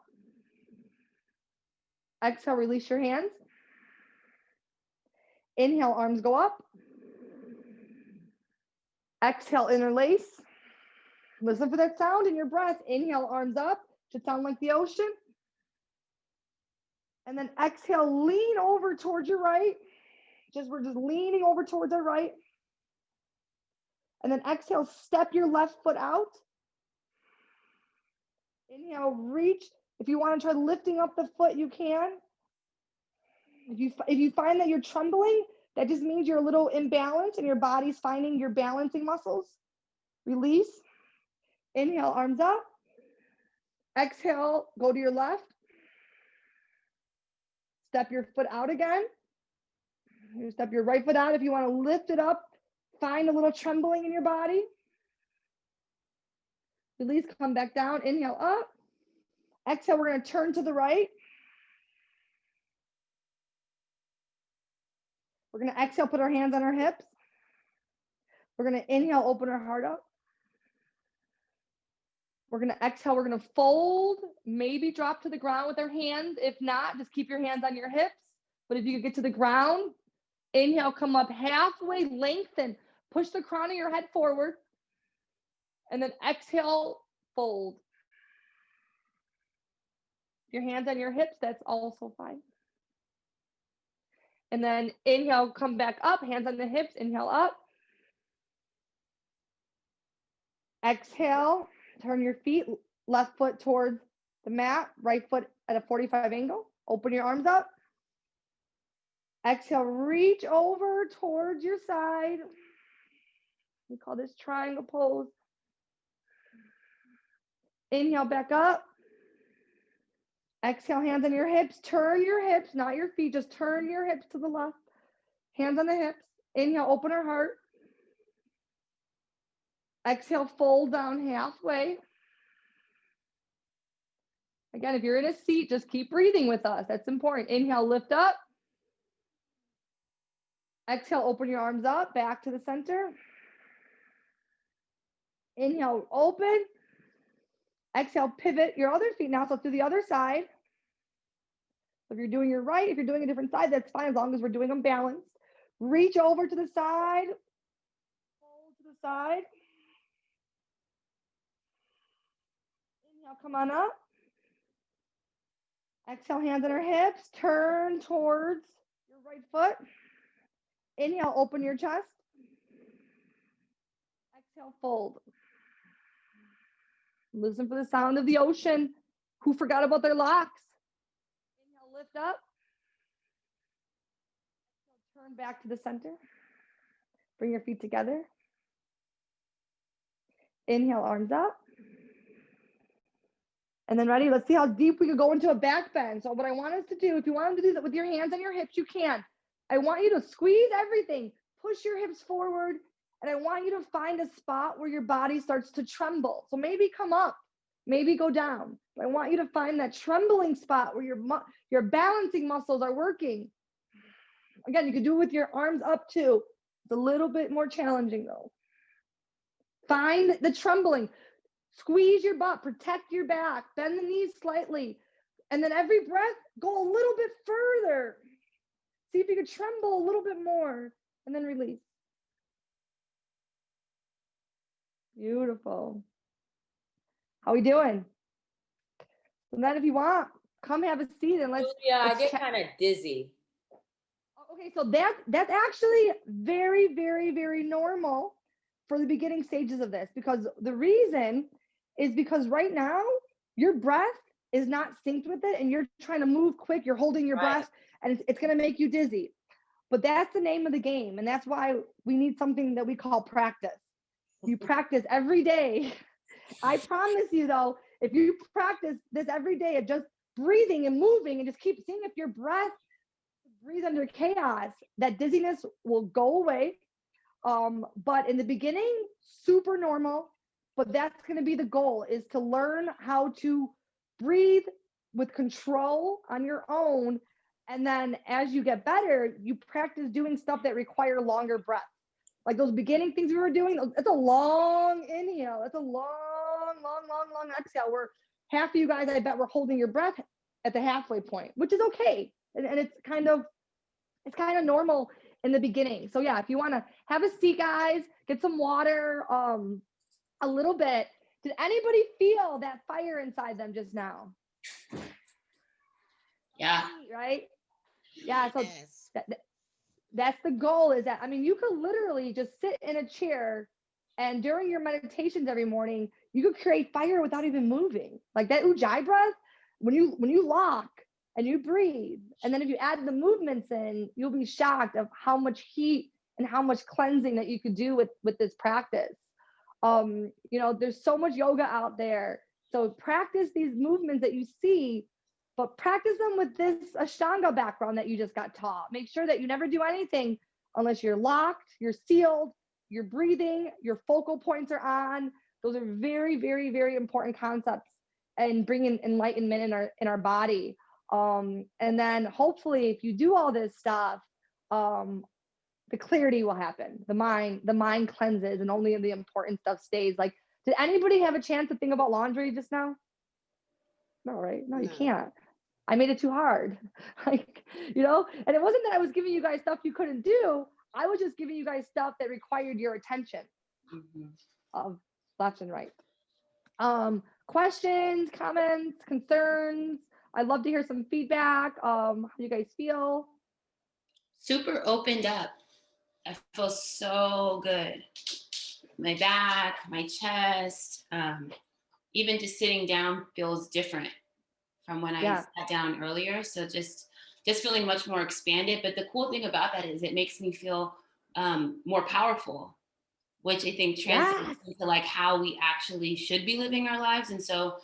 Exhale, release your hands. Inhale, arms go up. Exhale, interlace. Listen for that sound in your breath. Inhale, arms up. Should sound like the ocean. And then exhale, lean over towards your right. We're just leaning over towards our right. And then exhale, step your left foot out. Inhale, reach. If you want to try lifting up the foot, you can. If you find that you're trembling, that just means you're a little imbalanced and your body's finding your balancing muscles. Release. Inhale, arms up. Exhale, go to your left. Step your foot out again. You step your right foot out. If you want to lift it up, find a little trembling in your body. Release, come back down. Inhale up. Exhale, we're going to turn to the right. We're going to exhale, put our hands on our hips. We're going to inhale, open our heart up. We're going to exhale, we're going to fold, maybe drop to the ground with our hands. If not, just keep your hands on your hips. But if you could get to the ground, inhale, come up halfway, lengthen, push the crown of your head forward. And then exhale, fold. Your hands on your hips, that's also fine. And then inhale, come back up, hands on the hips, inhale up. Exhale, turn your feet, left foot towards the mat, right foot at a 45 angle. Open your arms up. Exhale, reach over towards your side. We call this triangle pose. Inhale, back up. Exhale, hands on your hips. Turn your hips, not your feet. Just turn your hips to the left. Hands on the hips. Inhale, open our heart. Exhale, fold down halfway. Again, if you're in a seat, just keep breathing with us. That's important. Inhale, lift up. Exhale, open your arms up, back to the center. Inhale, open. Exhale, pivot your other feet now, so to the other side. If you're doing your right, if you're doing a different side, that's fine as long as we're doing them balanced. Reach over to the side. Fold to the side. Inhale, come on up. Exhale, hands on our hips. Turn towards your right foot. Inhale, open your chest. Exhale, fold. Listen for the sound of the ocean. Who forgot about their locks? Inhale, lift up. Exhale, turn back to the center. Bring your feet together. Inhale, arms up. And then ready, let's see how deep we could go into a back bend. So what I want us to do, if you want to do that with your hands on your hips, you can. I want you to squeeze everything, push your hips forward, and I want you to find a spot where your body starts to tremble. So maybe come up, maybe go down. But I want you to find that trembling spot where your balancing muscles are working. Again, you can do it with your arms up too. It's a little bit more challenging though. Find the trembling. Squeeze your butt, protect your back, bend the knees slightly. And then every breath, go a little bit further. See if you could tremble a little bit more and then release. Beautiful. How we doing? So then if you want, come have a seat and let's. Yeah, I get kind of dizzy. Okay, so that's actually very, very, very normal for the beginning stages of this, because the reason is because right now your breath is not synced with it and you're trying to move quick, you're holding your breath and it's going to make you dizzy. But that's the name of the game, and that's why we need something that we call practice. You practice every day. I promise you though, if you practice this every day of just breathing and moving and just keep seeing if your breath breathe under chaos, that dizziness will go away. But in the beginning, super normal, but that's going to be the goal, is to learn how to breathe with control on your own. And then as you get better, you practice doing stuff that require longer breaths. Like those beginning things we were doing, it's a long inhale. It's a long exhale where half of you guys, I bet, were holding your breath at the halfway point, which is okay. And it's kind of normal in the beginning. So yeah, if you want to have a seat, guys, get some water, a little bit. Did anybody feel that fire inside them just now? Yeah. Right? Yeah. So Yes. that's the goal, is that, I mean, you could literally just sit in a chair and during your meditations every morning, you could create fire without even moving. Like that Ujjayi breath, when you lock, and you breathe. And then if you add the movements in, you'll be shocked of how much heat and how much cleansing that you could do with this practice. There's so much yoga out there. So practice these movements that you see, but practice them with this Ashtanga background that you just got taught. Make sure that you never do anything unless you're locked, you're sealed, you're breathing, your focal points are on. Those are very, very, very important concepts and bringing enlightenment in our body. And then hopefully if you do all this stuff, the clarity will happen. The mind cleanses and only the important stuff stays. Like, did anybody have a chance to think about laundry just now? No, right? No, you can't. I made it too hard. And it wasn't that I was giving you guys stuff you couldn't do. I was just giving you guys stuff that required your attention of left and right. Questions, comments, concerns. I'd love to hear some feedback. How do you guys feel? Super opened up. I feel so good. My back, my chest, even just sitting down feels different from when I sat down earlier. So just feeling much more expanded. But the cool thing about that is it makes me feel more powerful, which I think translates into like how we actually should be living our lives. And so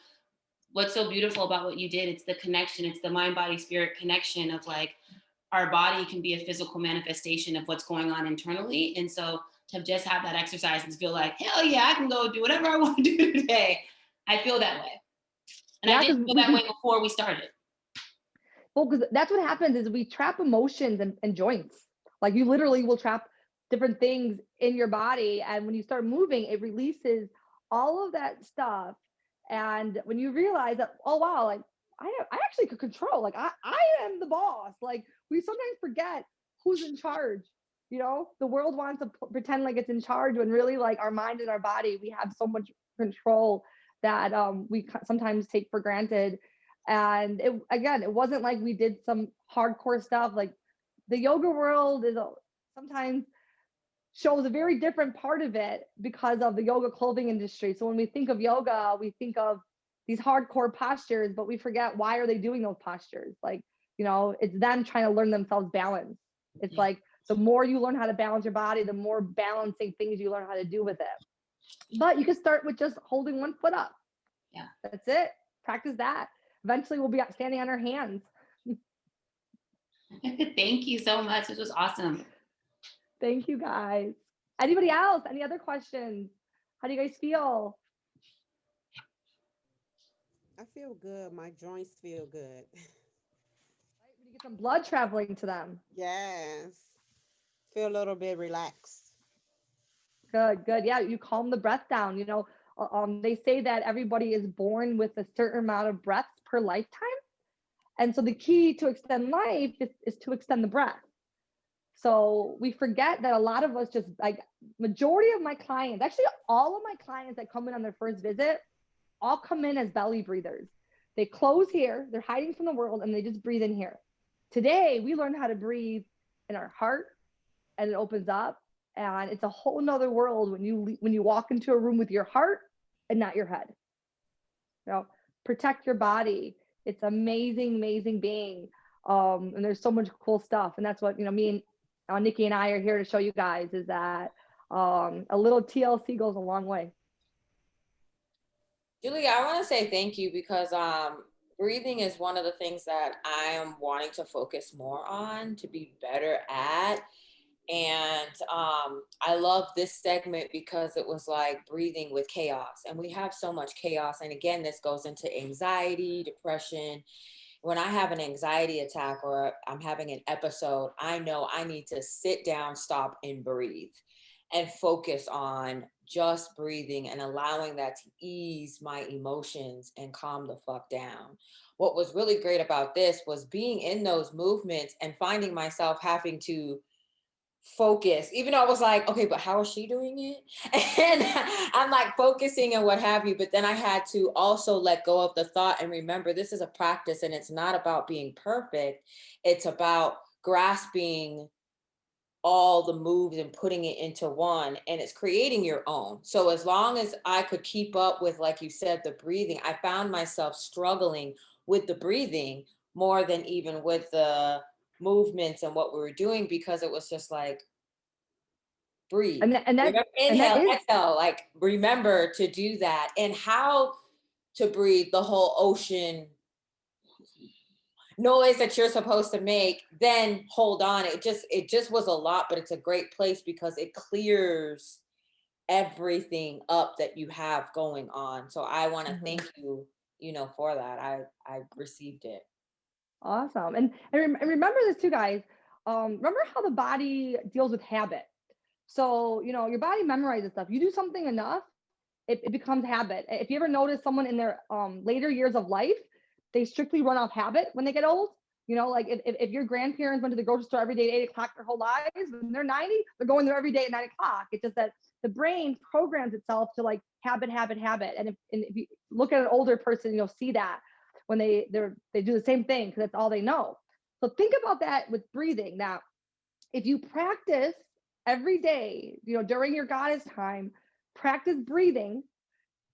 what's so beautiful about what you did, it's the connection, it's the mind, body, spirit connection of like, our body can be a physical manifestation of what's going on internally. And so to just have that exercise and feel like, hell yeah, I can go do whatever I want to do today. I feel that way. And I didn't feel that way before we started. Well, because that's what happens is we trap emotions and joints. Like you literally will trap different things in your body. And when you start moving, it releases all of that stuff. And when you realize that, oh, wow, like I actually could control, like I am the boss. Like we sometimes forget who's in charge. The world wants to pretend like it's in charge when really like our mind and our body, we have so much control that we sometimes take for granted. And it wasn't like we did some hardcore stuff. Like the yoga world is sometimes shows a very different part of it because of the yoga clothing industry. So when we think of yoga, we think of these hardcore postures, but we forget why are they doing those postures? Like, it's them trying to learn themselves balance. It's like the more you learn how to balance your body, the more balancing things you learn how to do with it. But you can start with just holding one foot up. Yeah. That's it. Practice that. Eventually we'll be standing on our hands. Thank you so much. This was awesome. Thank you guys. Anybody else? Any other questions? How do you guys feel? I feel good. My joints feel good. Right? We get some blood traveling to them. Yes. Feel a little bit relaxed. Good. Yeah, you calm the breath down. They say that everybody is born with a certain amount of breaths per lifetime. And so the key to extend life is to extend the breath. So we forget that a lot of us just like majority of my clients, actually all of my clients that come in on their first visit, all come in as belly breathers. They close here, they're hiding from the world, and they just breathe in here. Today, we learn how to breathe in our heart, and it opens up, and it's a whole nother world when you walk into a room with your heart and not your head. Protect your body. It's amazing, amazing being. And there's so much cool stuff, and that's what me and Nikki and I are here to show you guys is that a little TLC goes a long way. Julia, I want to say thank you because breathing is one of the things that I am wanting to focus more on to be better at. And I love this segment because it was like breathing with chaos. And we have so much chaos. And again, this goes into anxiety, depression. When I have an anxiety attack or I'm having an episode, I know I need to sit down, stop, and breathe and focus on just breathing and allowing that to ease my emotions and calm the fuck down. What was really great about this was being in those movements and finding myself having to focus, even though I was like, okay, but how is she doing it? And I'm like focusing and what have you, but then I had to also let go of the thought and remember this is a practice and it's not about being perfect. It's about grasping all the moves and putting it into one, and it's creating your own. So as long as I could keep up with, like you said, the breathing, I found myself struggling with the breathing more than even with the movements and what we were doing, because it was just like, breathe. And that Inhale, is exhale, like remember to do that, and how to breathe, the whole ocean noise that you're supposed to make, then hold on. It just was a lot, but it's a great place because it clears everything up that you have going on. So I want to thank you, for that. I received it. awesome. And remember this too, guys. Remember how the body deals with habit. So, your body memorizes stuff. You do something enough, it becomes habit. If you ever notice someone in their later years of life, they strictly run off habit when they get old. Like if your grandparents went to the grocery store every day at 8 o'clock their whole lives, when they're 90, they're going there every day at 9 o'clock. It's just that the brain programs itself to like habit, habit, habit. And if you look at an older person, you'll see that when they do the same thing because that's all they know. So think about that with breathing. Now, if you practice every day, during your goddess time, practice breathing,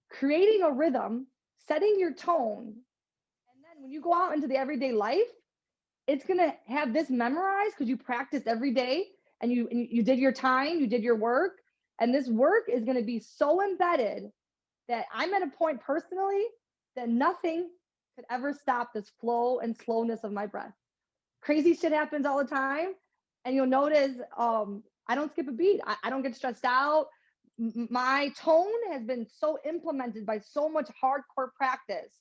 creating a rhythm, setting your tone. And then when you go out into the everyday life, it's going to have this memorized because you practiced every day and you did your time, you did your work. And this work is going to be so embedded that I'm at a point personally that nothing could ever stop this flow and slowness of my breath. Crazy shit happens all the time. And you'll notice I don't skip a beat. I don't get stressed out. My tone has been so implemented by so much hardcore practice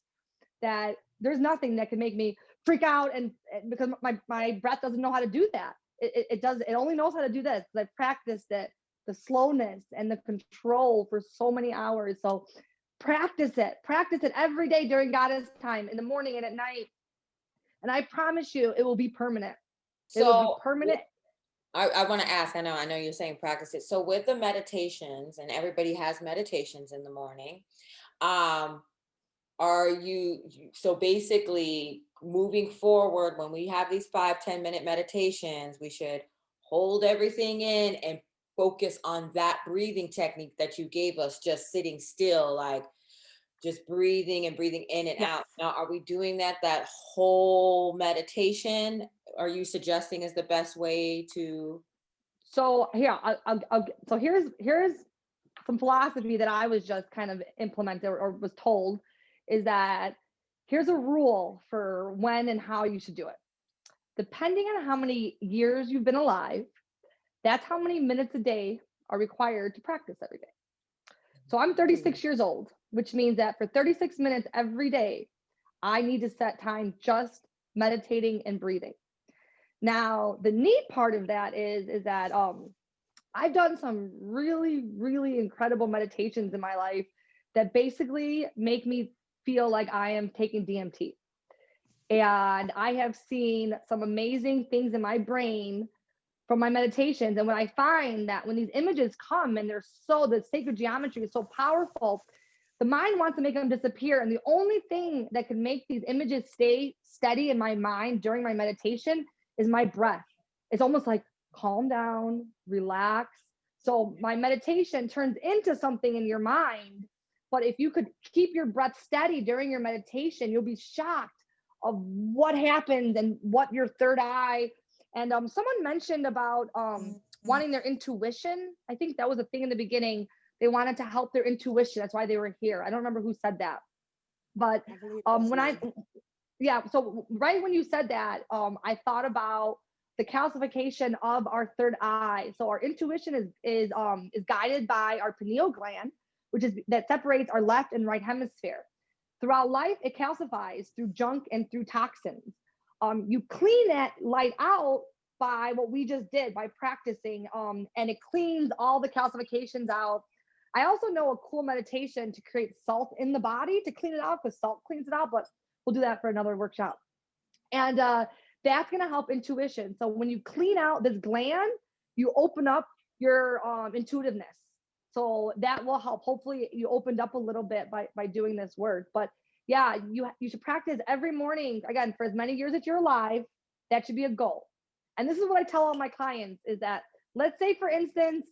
that there's nothing that can make me freak out and because my breath doesn't know how to do that. It only knows how to do this because I've practiced it, the slowness and the control for so many hours. So practice it every day during goddess time, in the morning and at night. And I promise you it will be permanent. It will be permanent. I want to ask, I know you're saying practice it. So with the meditations, and everybody has meditations in the morning, are you, so basically moving forward, when we have these 5-10 minute meditations, we should hold everything in and focus on that breathing technique that you gave us, just sitting still, like just breathing and breathing in and out. Now, are we doing that whole meditation? Are you suggesting is the best way to? So here, so here's some philosophy that I was just kind of implemented or was told, is that here's a rule for when and how you should do it. Depending on how many years you've been alive, that's how many minutes a day are required to practice every day. So I'm 36 years old, which means that for 36 minutes every day, I need to set time just meditating and breathing. Now, the neat part of that is that I've done some really, really incredible meditations in my life that basically make me feel like I am taking DMT. And I have seen some amazing things in my brain from my meditations. And when I find that when these images come and the sacred geometry is so powerful, the mind wants to make them disappear. And the only thing that can make these images stay steady in my mind during my meditation is my breath. It's almost like calm down, relax. So my meditation turns into something in your mind. But if you could keep your breath steady during your meditation, you'll be shocked of what happens and what your third eye. And someone mentioned about wanting their intuition. I think that was a thing in the beginning. They wanted to help their intuition. That's why they were here. I don't remember who said that. But so right when you said that, I thought about the calcification of our third eye. So our intuition is guided by our pineal gland, that separates our left and right hemisphere. Throughout life, it calcifies through junk and through toxins. You clean that light out by what we just did by practicing, and it cleans all the calcifications out. I also know a cool meditation to create salt in the body to clean it out, because salt cleans it out, but we'll do that for another workshop. And that's going to help intuition. So when you clean out this gland, you open up your intuitiveness. So that will help. Hopefully you opened up a little bit by doing this work. But yeah, you should practice every morning, again, for as many years as you're alive. That should be a goal. And this is what I tell all my clients, is that, let's say, for instance,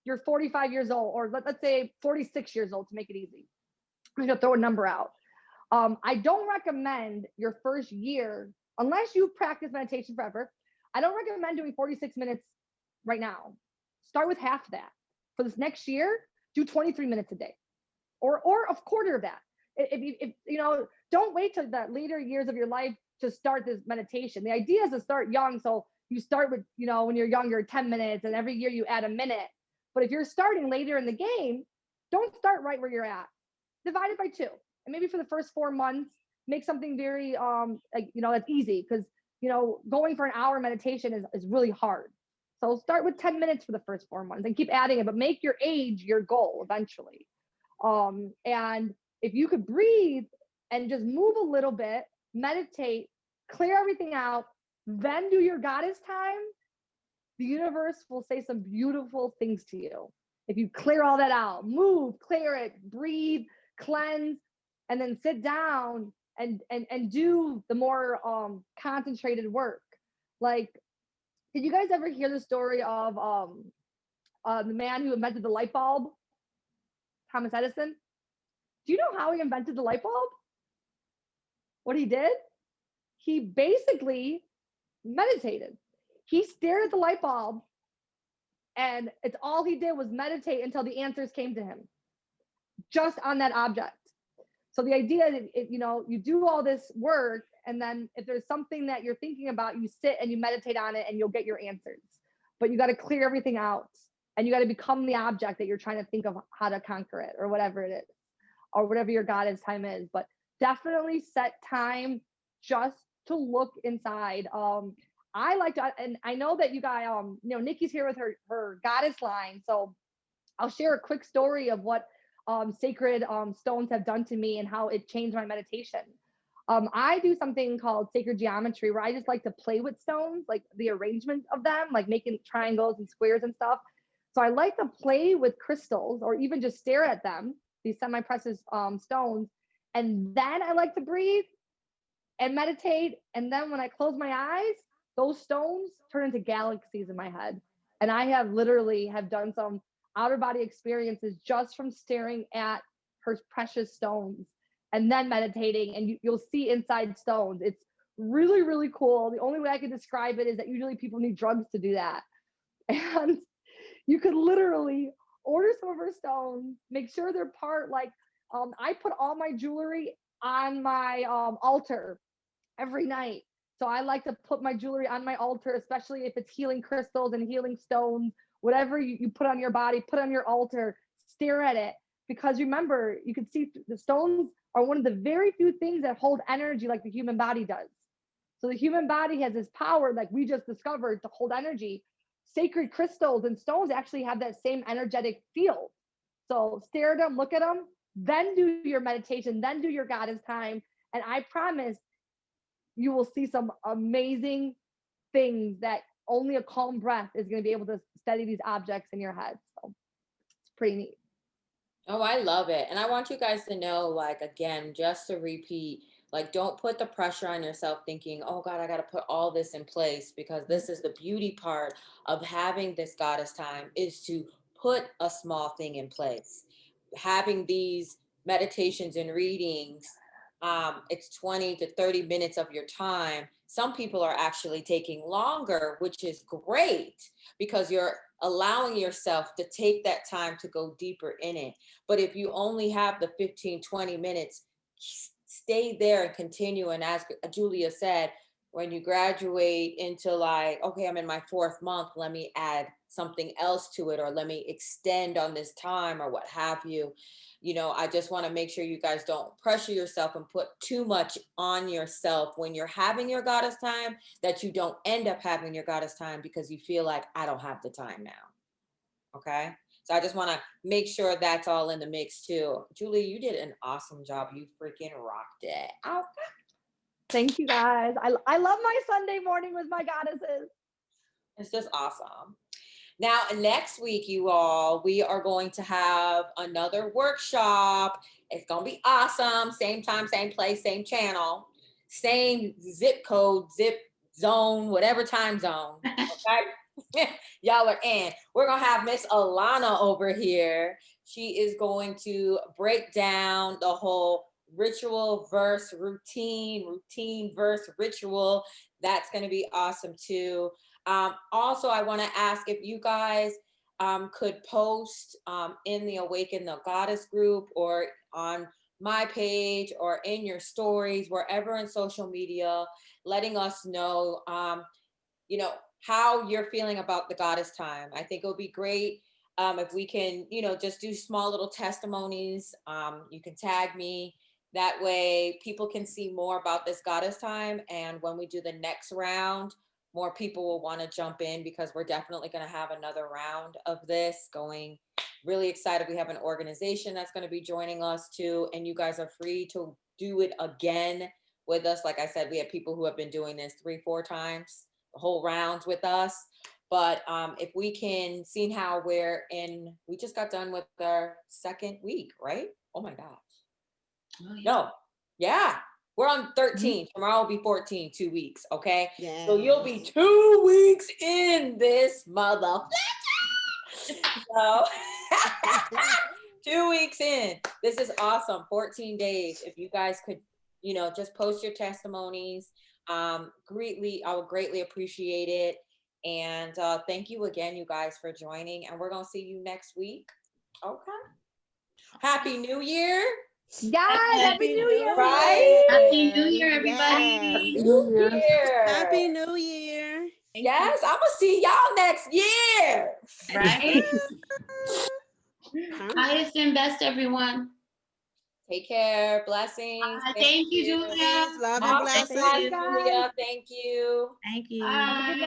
you're 45 years old, or let's say 46 years old to make it easy. I'm going to throw a number out. I don't recommend your first year, unless you practice meditation forever. I don't recommend doing 46 minutes right now. Start with half that. For this next year, do 23 minutes a day, or a quarter of that. If you know, don't wait till the later years of your life to start this meditation. The idea is to start young, so you start with, you know, when you're younger, 10 minutes, and every year you add a minute. But if you're starting later in the game, don't start right where you're at. Divide it by 2, and maybe for the first 4 months, make something very like, you know, that's easy, because, you know, going for an hour meditation is really hard. So start with 10 minutes for the first 4 months and keep adding it, but make your age your goal eventually. And if you could breathe and just move a little bit, meditate, clear everything out, then do your goddess time, the universe will say some beautiful things to you. If you clear all that out, move, clear it, breathe, cleanse, and then sit down and do the more concentrated work. Like, did you guys ever hear the story of the man who invented the light bulb, Thomas Edison? Do you know how he invented the light bulb? What he did? He basically meditated. He stared at the light bulb, and it's all he did was meditate until the answers came to him, just on that object. So the idea is, you know, you do all this work, and then if there's something that you're thinking about, you sit and you meditate on it, and you'll get your answers. But you got to clear everything out, and you got to become the object that you're trying to think of how to conquer it, or whatever it is, or whatever your goddess time is. But definitely set time just to look inside. I like to, and I know that you guys, you know, Nikki's here with her goddess line, so I'll share a quick story of what sacred stones have done to me and how it changed my meditation. I do something called sacred geometry, where I just like to play with stones, like the arrangement of them, like making triangles and squares and stuff. So I like to play with crystals, or even just stare at them, these semi-precious stones. And then I like to breathe and meditate. And then when I close my eyes, those stones turn into galaxies in my head. And I have literally have done some outer body experiences just from staring at her precious stones and then meditating, and you'll see inside stones. It's really, really cool. The only way I can describe it is that usually people need drugs to do that. And you could literally order some of her stones, make sure they're part, like, I put all my jewelry on my altar every night. So I like to put my jewelry on my altar, especially if it's healing crystals and healing stones. Whatever you put on your body, put on your altar, stare at it. Because remember, you can see the stones are one of the very few things that hold energy like the human body does. So the human body has this power, like we just discovered, to hold energy. Sacred crystals and stones actually have that same energetic field. So stare at them, look at them, then do your meditation, then do your goddess time. And I promise you will see some amazing things that only a calm breath is going to be able to steady these objects in your head. So it's pretty neat. Oh, I love it. And I want you guys to know, like, again, just to repeat, like, don't put the pressure on yourself thinking, oh God, I got to put all this in place, because this is the beauty part of having this goddess time, is to put a small thing in place. Having these meditations and readings, it's 20 to 30 minutes of your time. Some people are actually taking longer, which is great, because you're allowing yourself to take that time to go deeper in it. But if you only have the 15, 20 minutes, stay there and continue. And as Julia said, when you graduate into, like, okay, I'm in my 4th month, let me add something else to it, or let me extend on this time, or what have you. You know, I just want to make sure you guys don't pressure yourself and put too much on yourself when you're having your goddess time, that you don't end up having your goddess time because you feel like, I don't have the time now. Okay. So I just want to make sure that's all in the mix too. Julie, you did an awesome job. You freaking rocked it. Oh, Thank you guys. I love my Sunday morning with my goddesses. it's just awesome. Now, next week, you all, we are going to have another workshop. It's going to be awesome. Same time, same place, same channel, same zip code, zip zone, whatever time zone. Okay. Y'all are in. We're going to have Miss Alana over here. She is going to break down the whole ritual versus routine, routine versus ritual. That's going to be awesome too. Also, I want to ask if you guys could post in the Awaken the Goddess group or on my page or in your stories, wherever in social media, letting us know, you know, how you're feeling about the Goddess time. I think it would be great if we can, you know, just do small little testimonies. You can tag me. That way people can see more about this Goddess time. And when we do the next round, more people will want to jump in because we're definitely going to have another round of this going. Really excited. We have an organization that's going to be joining us too. And you guys are free to do it again with us. Like I said, we have people who have been doing this 3-4 times, the whole rounds with us. But if we can see how we just got done with our second week, right? Oh my gosh. Oh, yeah. No, yeah. We're on 13. Tomorrow will be 14, 2 weeks. Okay. Yeah. So you'll be 2 weeks in this mother. So 2 weeks in. This is awesome. 14 days. If you guys could, you know, just post your testimonies. I would greatly appreciate it. And thank you again, you guys, for joining. And we're gonna see you next week. Okay. Happy New Year. Yes, happy New Year, Right? Happy New Year, Yes. everybody. New Year. Happy New Year. Yes, I'm gonna see y'all next year. Right? Huh? Highest and best, everyone. Take care. Blessings. Thank you, Julia. Love and Awesome. blessings. Hi, you, guys. Julia. Thank you. Thank you. Have a good night.